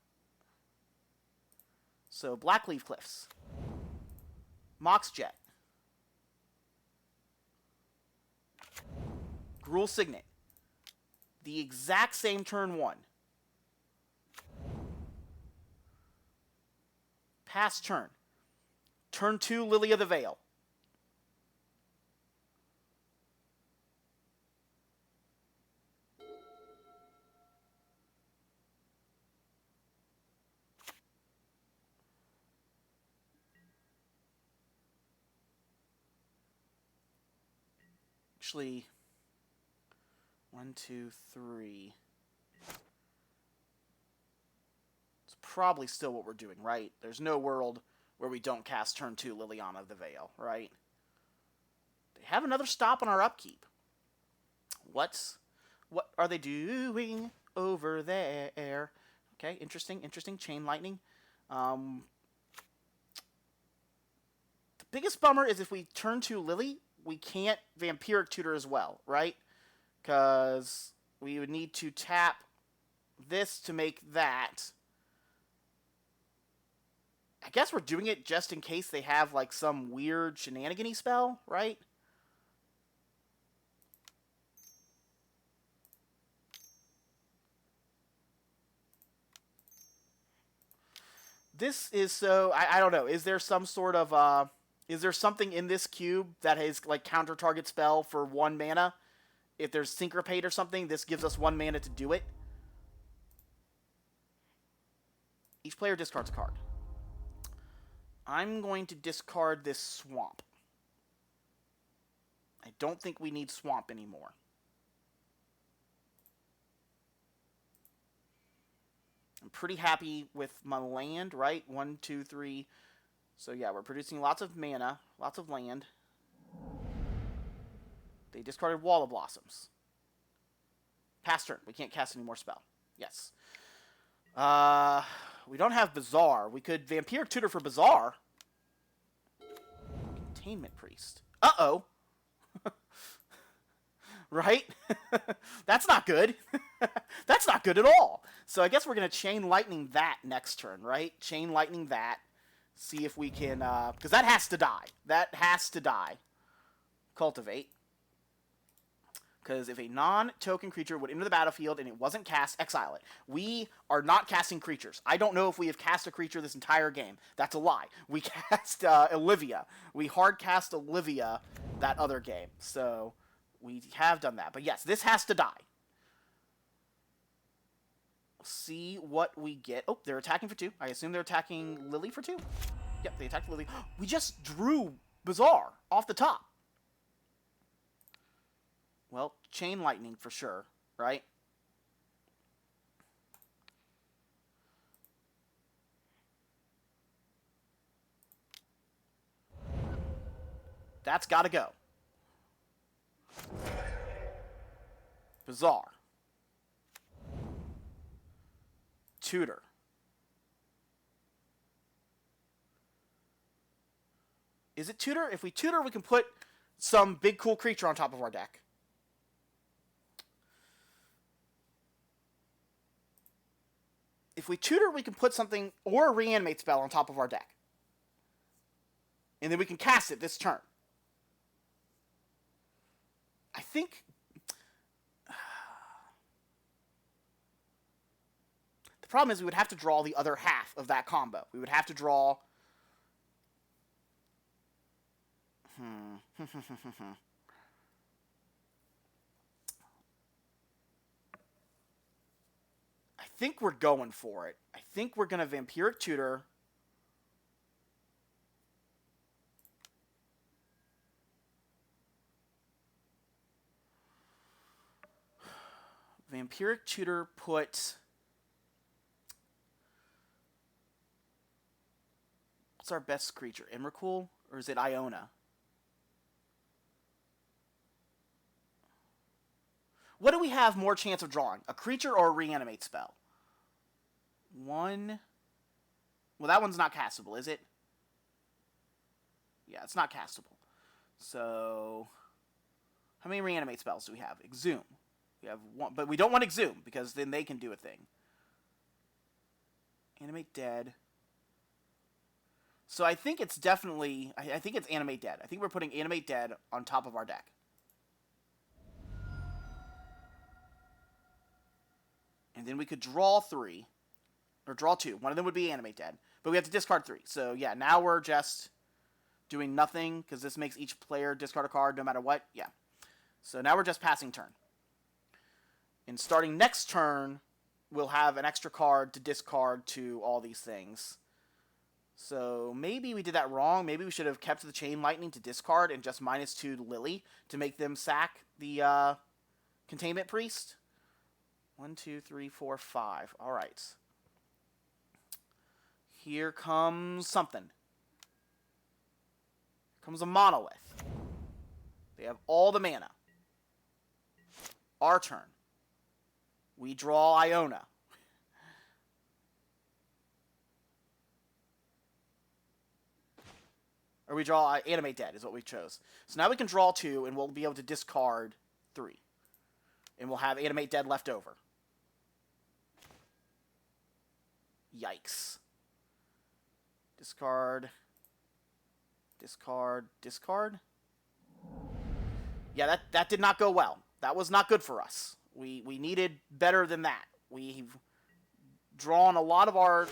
S1: So, Blackleaf Cliffs. Mox Jet. Gruul Signet. The exact same turn 1. Pass turn. Turn 2, Lily of the Veil. Actually, 1, 2, 3. It's probably still what we're doing, right? There's no world where we don't cast turn 2 Liliana of the Veil, right? They have another stop on our upkeep. What are they doing over there? Okay, interesting. Chain Lightning. The biggest bummer is if we turn 2 Lily, we can't Vampiric Tutor as well, right? Because we would need to tap this to make that. I guess we're doing it just in case they have, like, some weird shenanigan-y spell, right? This is so... I don't know. Is there some sort of... is there something in this cube that has, like, counter-target spell for 1 mana? If there's Syncopate or something, this gives us 1 mana to do it. Each player discards a card. I'm going to discard this Swamp. I don't think we need Swamp anymore. I'm pretty happy with my land, right? 1, 2, 3. So yeah, we're producing lots of mana, lots of land. They discarded Wall of Blossoms. Pass turn. We can't cast any more spell. Yes. We don't have Bazaar. We could Vampiric Tutor for Bazaar. Containment Priest. Uh-oh. Right? That's not good. That's not good at all. So I guess we're going to Chain Lightning that next turn, right? Chain Lightning that. See if we can... because that has to die. That has to die. Cultivate. Because if a non-token creature would enter the battlefield and it wasn't cast, exile it. We are not casting creatures. I don't know if we have cast a creature this entire game. That's a lie. We cast Olivia. We hard cast Olivia that other game. So we have done that. But yes, this has to die. See what we get. Oh, they're attacking for 2. I assume they're attacking Lily for 2. Yep, they attacked Lily. We just drew Bazaar off the top. Well, Chain Lightning for sure, right? That's got to go. Bazaar. Tutor. Is it Tutor? If we Tutor, we can put some big cool creature on top of our deck. If we Tutor, we can put something or a Reanimate spell on top of our deck. And then we can cast it this turn. I think... the problem is we would have to draw the other half of that combo. We would have to draw... I think we're going for it. I think we're going to Vampiric Tutor. Vampiric Tutor put... what's our best creature? EMRAKUL? Or is it Iona? What do we have more chance of drawing? A creature or a Reanimate spell? One... well, that one's not castable, is it? Yeah, it's not castable. So... how many Reanimate spells do we have? Exhume. We have one, but we don't want Exhume, because then they can do a thing. Animate Dead. So I think it's definitely... I think it's Animate Dead. I think we're putting Animate Dead on top of our deck. And then we could draw 3. Or draw 2. One of them would be Animate Dead. But we have to discard 3. So yeah, now we're just doing nothing, because this makes each player discard a card no matter what. Yeah. So now we're just passing turn. And starting next turn, we'll have an extra card to discard to all these things. So maybe we did that wrong. Maybe we should have kept the Chain Lightning to discard and just -2 to Lily to make them sack the Containment Priest. 1, 2, 3, 4, 5. All right. Here comes something. Here comes a Monolith. They have all the mana. Our turn. We draw Iona. Or we draw Animate Dead is what we chose. So now we can draw 2, and we'll be able to discard 3. And we'll have Animate Dead left over. Yikes. Discard. Discard. Discard. Yeah, that did not go well. That was not good for us. We needed better than that. We've drawn a lot of our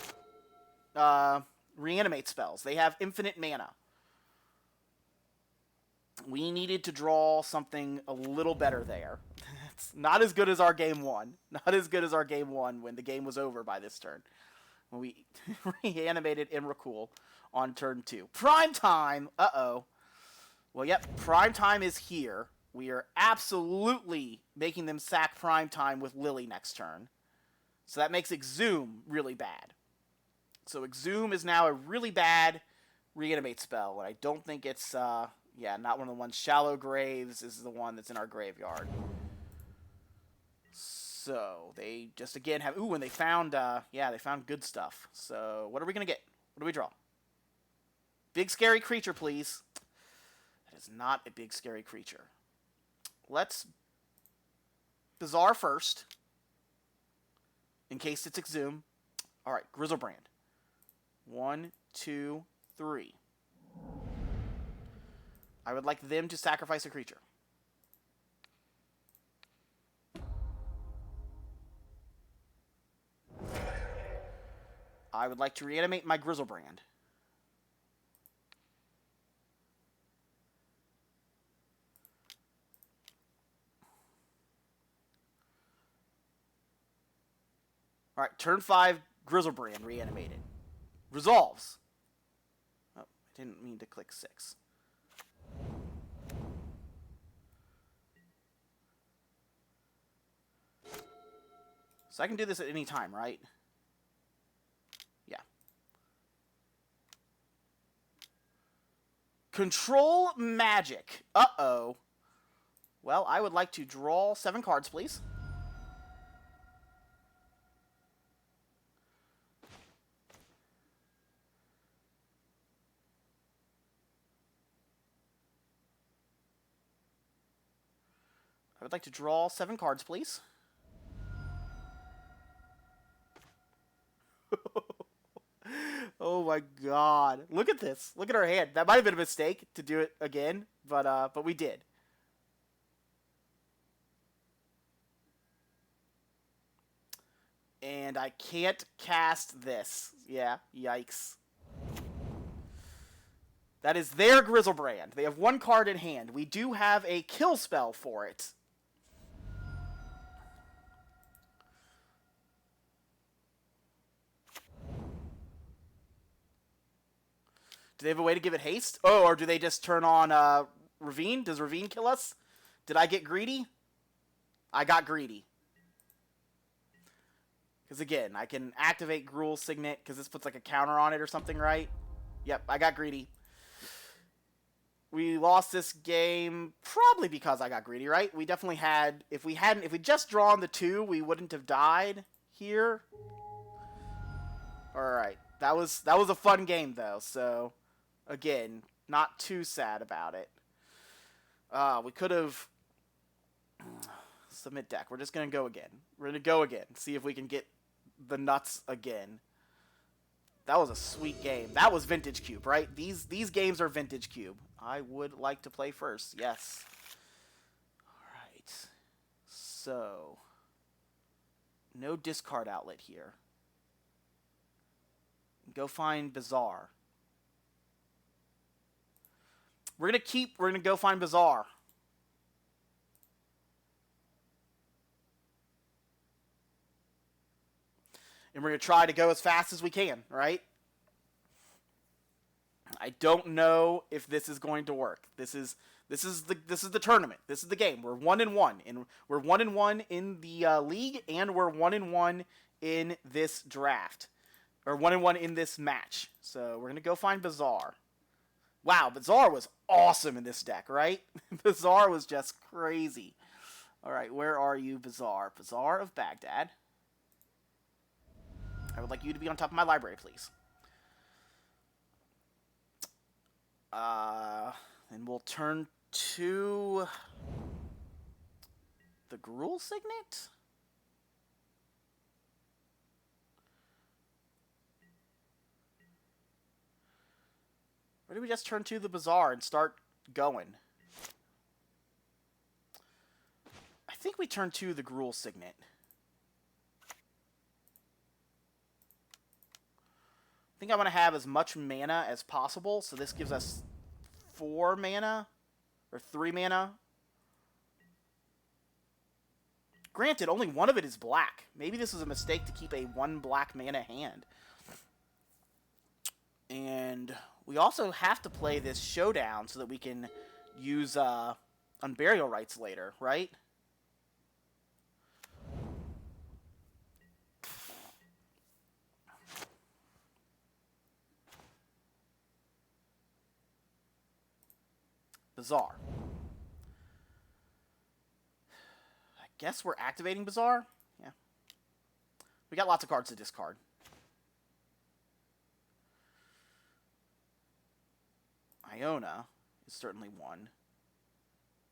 S1: reanimate spells. They have infinite mana. We needed to draw something a little better there. It's not as good as our game one. Not as good as our game one when the game was over by this turn. When we reanimated EMRAKUL on turn 2. Prime time! Uh-oh. Well, yep, prime time is here. We are absolutely making them sack prime time with Lily next turn. So that makes Exhume really bad. So Exhume is now a really bad reanimate spell. And I don't think it's, yeah, not one of the ones. Shallow Graves is the one that's in our graveyard. So they just, again, have... Ooh, and they found, yeah, they found good stuff. So what are we going to get? What do we draw? Big scary creature, please. That is not a big scary creature. Let's Bazaar first. In case it's Exhume. Alright, Grizzlebrand. 1, 2, 3. I would like them to sacrifice a creature. I would like to reanimate my Grizzlebrand. Alright, turn 5, Grizzlebrand reanimated. Resolves. Oh, I didn't mean to click 6. So I can do this at any time, right? Yeah. Control magic. Uh-oh. Well, I would like to draw 7 cards, please. I would like to draw 7 cards, please. Oh my god. Look at this. Look at our hand. That might have been a mistake to do it again, but we did. And I can't cast this. Yeah, yikes. That is their Grizzlebrand. They have 1 card in hand. We do have a kill spell for it. Do they have a way to give it haste? Oh, or do they just turn on Ravine? Does Ravine kill us? Did I get greedy? I got greedy. Because again, I can activate Gruul Signet because this puts like a counter on it or something, right? Yep, I got greedy. We lost this game probably because I got greedy, right? We definitely had... If we just drawn the 2, we wouldn't have died here. Alright. That was a fun game, though, so... Again, not too sad about it. We could have... Submit deck. We're just going to go again. We're going to go again. See if we can get the nuts again. That was a sweet game. That was Vintage Cube, right? These games are Vintage Cube. I would like to play first. Yes. Alright. So... No discard outlet here. Go find Bazaar. We're going to go find Bazaar. And we're going to try to go as fast as we can, right? I don't know if this is going to work. This is the tournament. This is the game. We're 1-1, and we're 1-1 in the league, and we're 1-1 in this draft, or 1-1 in this match. So we're going to go find Bazaar. Wow, Bazaar was awesome in this deck, right? Bazaar was just crazy. All right, where are you, Bazaar? Bazaar of Baghdad. I would like you to be on top of my library, please. And we'll turn to the Gruul Signet. Or do we just turn to the Bazaar and start going? I think we turn to the Gruul Signet. I think I want to have as much mana as possible, so this gives us 4 mana, or 3 mana. Granted, only one of it is black. Maybe this is a mistake to keep a 1 black mana hand. And we also have to play this Showdown so that we can use Unburial Rites later, right? Bazaar. I guess we're activating Bazaar? Yeah. We got lots of cards to discard. Iona is certainly one.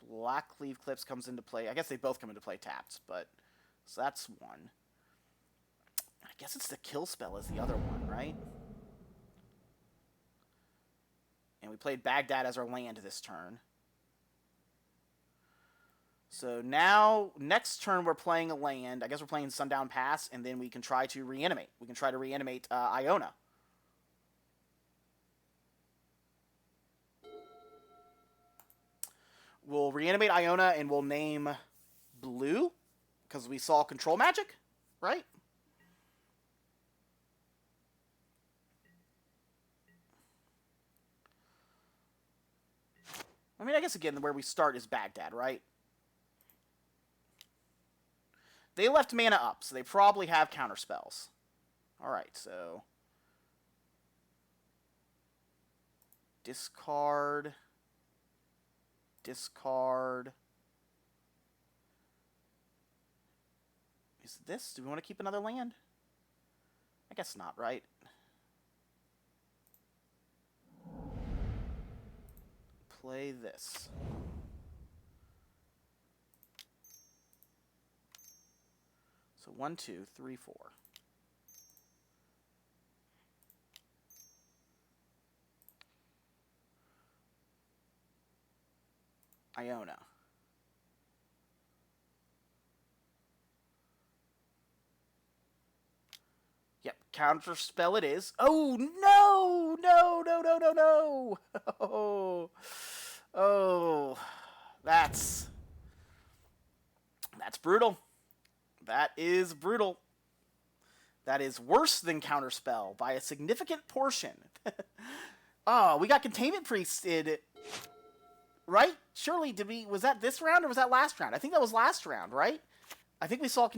S1: Black Cleave Clips comes into play. I guess they both come into play tapped, but... So that's one. I guess it's the Kill Spell is the other one, right? And we played Baghdad as our land this turn. So now, next turn we're playing a land. I guess we're playing Sundown Pass, and then we can try to reanimate. We can try to reanimate Iona. We'll reanimate Iona, and we'll name Blue, because we saw Control Magic, right? I mean, I guess, again, where we start is Baghdad, right? They left mana up, so they probably have counterspells. Alright, so... Discard... Discard... Is this? Do we want to keep another land? I guess not, right? Play this. So 1, 2, 3, 4. Iona. Yep, counterspell it is. Oh, no! No, no, no, no, no! Oh, that's brutal. That is brutal. That is worse than counterspell by a significant portion. Oh, we got Containment Priested, right? Surely, was that this round or was that last round? I think that was last round, right? I think we saw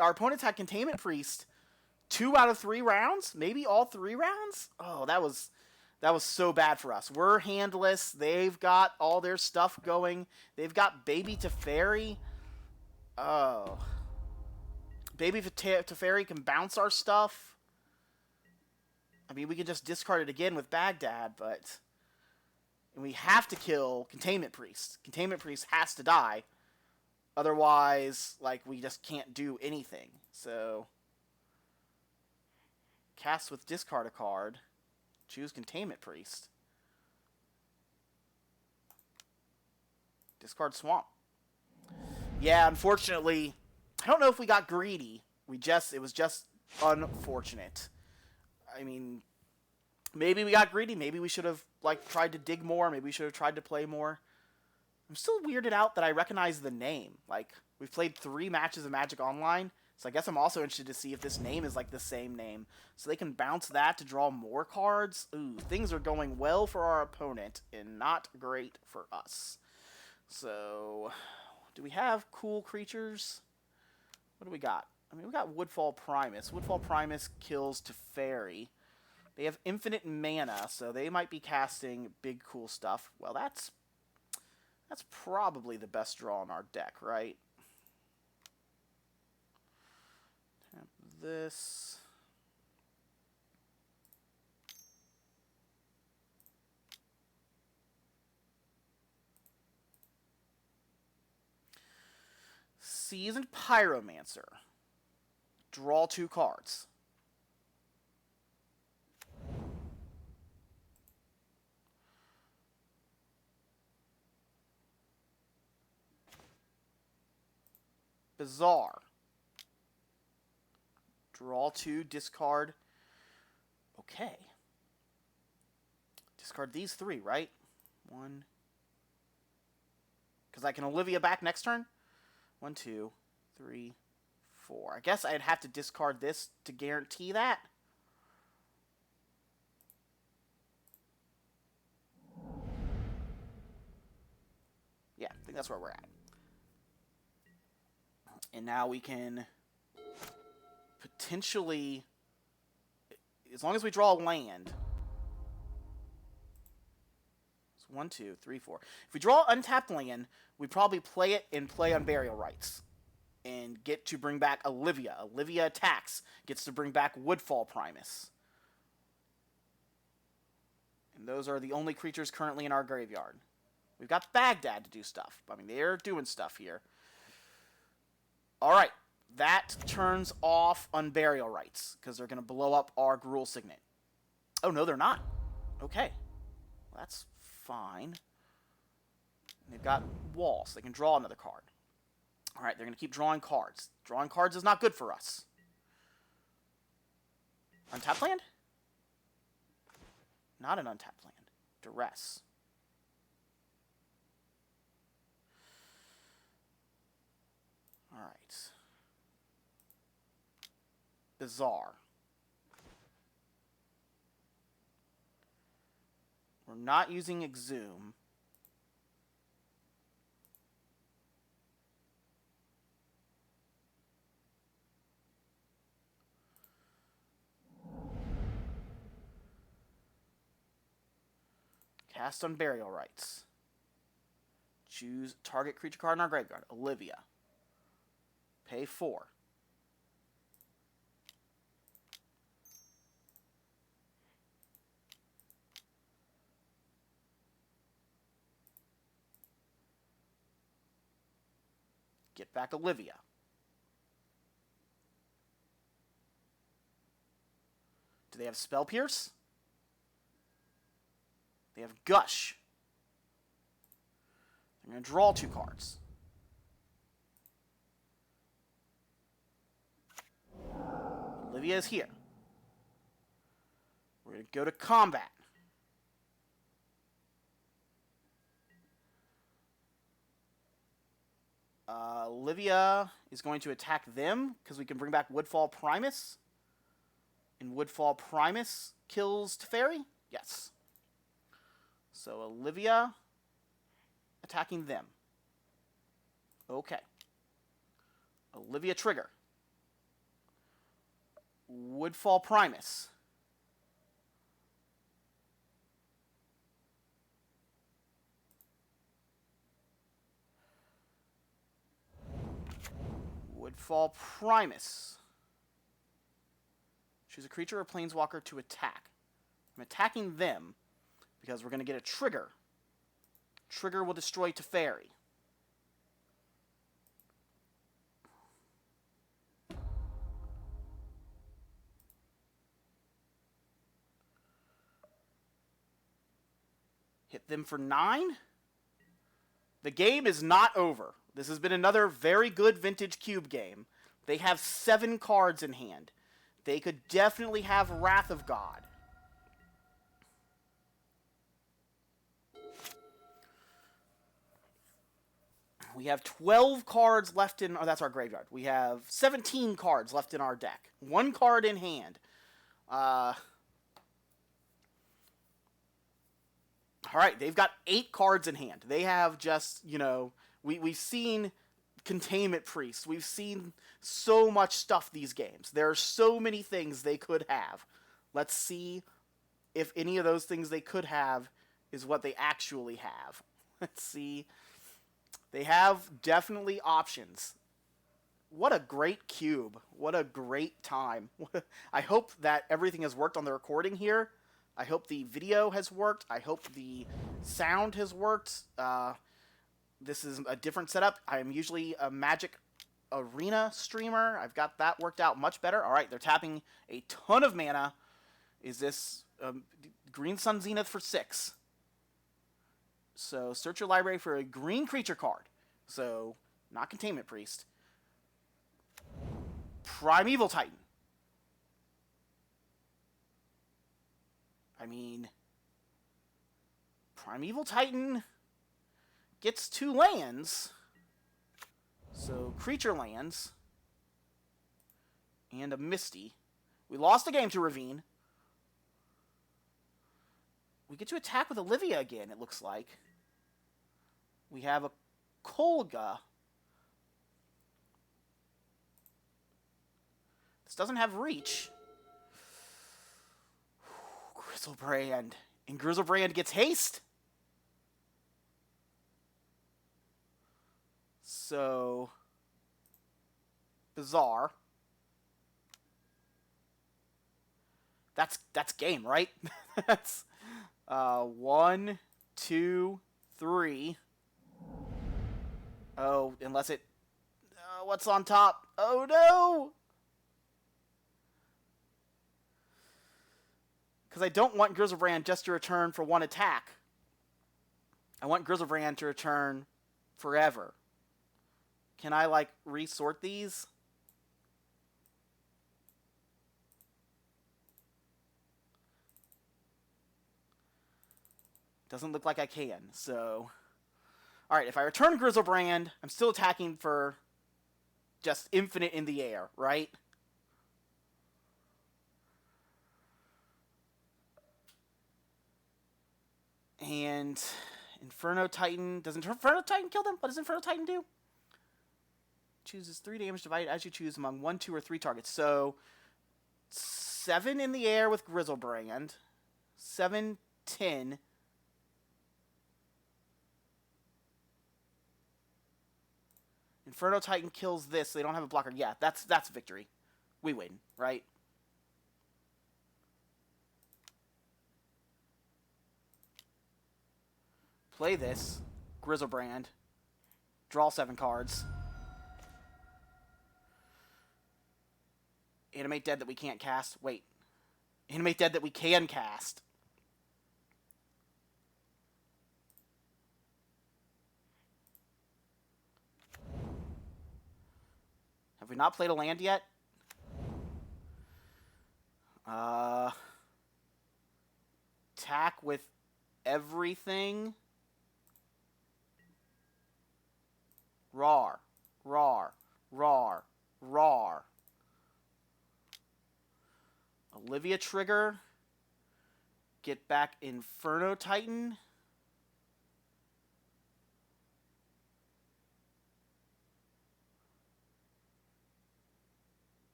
S1: our opponents had Containment Priest 2 out of 3 rounds, maybe all 3 rounds. Oh, that was so bad for us. We're handless. They've got all their stuff going. They've got Baby Teferi. Oh. Baby Teferi can bounce our stuff. I mean, we can just discard it again with Baghdad, but... And we have to kill Containment Priest. Containment Priest has to die. Otherwise, like, we just can't do anything. So... Cast with discard a card. Choose Containment Priest. Discard Swamp. Yeah, unfortunately... I don't know if we got greedy. It was just unfortunate. I mean, maybe we got greedy. Maybe we should have, like, tried to dig more. Maybe we should have tried to play more. I'm still weirded out that I recognize the name. Like, we've played 3 matches of Magic Online, so I guess I'm also interested to see if this name is, like, the same name. So they can bounce that to draw more cards. Ooh, things are going well for our opponent and not great for us. So, do we have cool creatures? What do we got? I mean, we got Woodfall Primus. Woodfall Primus kills Teferi. They have infinite mana, so they might be casting big cool stuff. Well, that's probably the best draw in our deck, right? Tap this. Seasoned Pyromancer. Draw 2 cards. Bizarre. Draw 2, discard. Okay. Discard these 3, right? 1. Because I can Olivia back next turn. 1, 2, 3, 4. I guess I'd have to discard this to guarantee that. Yeah, I think that's where we're at. And now we can potentially, as long as we draw a land. It's 1, 2, 3, 4. If we draw untapped land, we probably play it and play on Burial Rites. And get to bring back Olivia. Olivia attacks. Gets to bring back Woodfall Primus. And those are the only creatures currently in our graveyard. We've got Baghdad to do stuff. I mean, they're doing stuff here. Alright. That turns off Unburial Rites. Because they're going to blow up our Gruul Signet. Oh, no, they're not. Okay. Well, that's fine. And they've got walls. They can draw another card. Alright, they're going to keep drawing cards. Drawing cards is not good for us. Untapped land? Not an untapped land. Duress. Alright. Bizarre. We're not using Exhume. Cast on Burial Rites. Choose target creature card in our graveyard. Olivia. Pay 4. Get back Olivia. Do they have Spell Pierce? They have Gush. They're going to draw 2 cards. Olivia is here. We're going to go to combat. Olivia is going to attack them because we can bring back Woodfall Primus. And Woodfall Primus kills Teferi? Yes. So Olivia attacking them. Okay. Olivia trigger. Woodfall Primus. Woodfall Primus. Choose a creature or planeswalker to attack. I'm attacking them because we're going to get a trigger. Trigger will destroy Teferi. Hit them for 9. The game is not over. This has been another very good vintage cube game. They have 7 cards in hand. They could definitely have Wrath of God. We have 12 cards left in... Oh, that's our graveyard. We have 17 cards left in our deck. 1 card in hand. Alright, they've got 8 cards in hand. They have just, you know... We've seen Containment Priest. We've seen so much stuff these games. There are so many things they could have. Let's see if any of those things they could have is what they actually have. Let's see... They have definitely options. What a great cube. What a great time. I hope that everything has worked on the recording here. I hope the video has worked. I hope the sound has worked. This is a different setup. I am usually a Magic Arena streamer. I've got that worked out much better. All right, they're tapping a ton of mana. Is this Green Sun Zenith for 6? So, search your library for a green creature card. So, not Containment Priest. Primeval Titan. I mean, Primeval Titan gets 2 lands. So, creature lands. And a Misty. We lost a game to Ravine. We get to attack with Olivia again, it looks like. We have a Kolga. This doesn't have reach. Grizzlebrand. And Grizzlebrand gets haste. So, bizarre. That's game, right? That's 1, 2, 3. Oh, unless it... what's on top? Oh, no! Because I don't want Grizzlebrand just to return for 1 attack. I want Grizzlebrand to return forever. Can I, like, resort these? Doesn't look like I can, so... Alright, if I return Grizzlebrand, I'm still attacking for just infinite in the air, right? And Inferno Titan... Does Inferno Titan kill them? What does Inferno Titan do? Chooses 3 damage divided as you choose among 1, 2, or 3 targets. So, 7 in the air with Grizzlebrand. 7, 10... Inferno Titan kills this, so they don't have a blocker. Yeah, that's victory. We win, right? Play this. Grizzlebrand. Draw 7 cards. Animate Dead that we can't cast. Wait. Animate Dead that we can cast. Have we not played a land yet? Attack with everything. Rawr. Rawr. Rawr. Rawr. Olivia trigger. Get back Inferno Titan.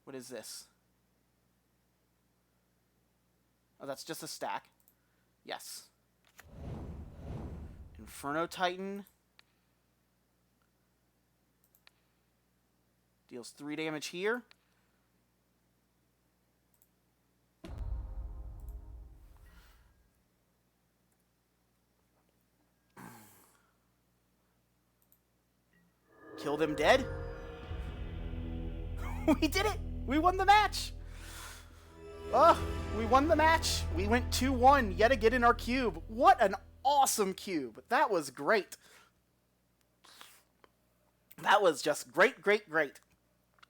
S1: What is this? Oh, that's just a stack. Yes. Inferno Titan. Deals 3 damage here. Kill them dead. We did it! We won the match! We won the match. We went 2-1 yet again in our cube. What an awesome cube. That was great. That was just great, great, great.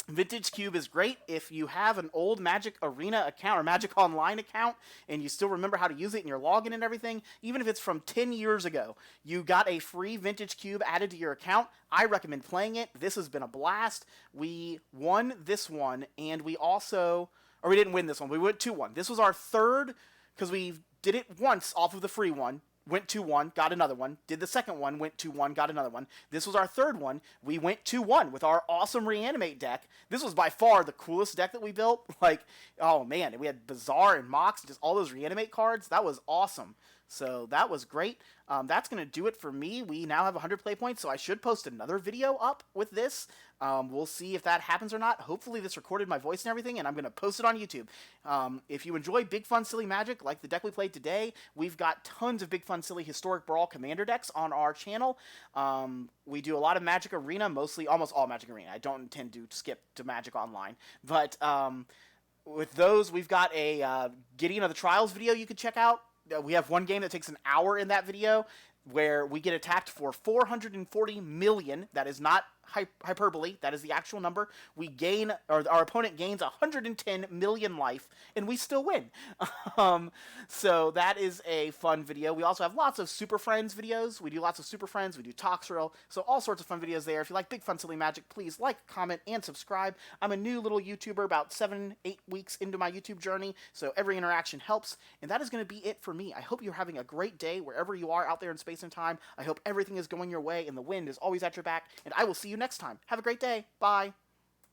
S1: Vintage Cube is great if you have an old Magic Arena account or Magic Online account and you still remember how to use it in your login and everything. Even if it's from 10 years ago, you got a free Vintage Cube added to your account. I recommend playing it. This has been a blast. We won this one, and we also... Or we didn't win this one. We went 2-1. This was our third, because we did it once off of the free one. Went 2-1, got another one. Did the second one, went 2-1, got another one. This was our third one. We went 2-1 with our awesome Reanimate deck. This was by far the coolest deck that we built. Like, oh man, we had Bazaar and Mox, just all those Reanimate cards. That was awesome. So that was great. That's going to do it for me. We now have 100 play points, so I should post another video up with this. We'll see if that happens or not. Hopefully this recorded my voice and everything, and I'm going to post it on YouTube. If you enjoy Big Fun Silly Magic, like the deck we played today, we've got tons of Big Fun Silly Historic Brawl Commander decks on our channel. We do a lot of Magic Arena, almost all Magic Arena. I don't intend to skip to Magic Online. But with those, we've got a Gideon of the Trials video you can check out. We have one game that takes an hour in that video where we get attacked for 440 million. That is not hyperbole. That is the actual number. We gain, or our opponent gains 110 million life, and we still win. So that is a fun video. We also have lots of Super Friends videos. We do lots of Super Friends. We do Toxrill. So all sorts of fun videos there. If you like big, fun, silly magic, please like, comment, and subscribe. I'm a new little YouTuber, about 7-8 weeks into my YouTube journey, so every interaction helps. And that is going to be it for me. I hope you're having a great day wherever you are out there in space and time. I hope everything is going your way and the wind is always at your back. And I will see you next time. Have a great day. Bye.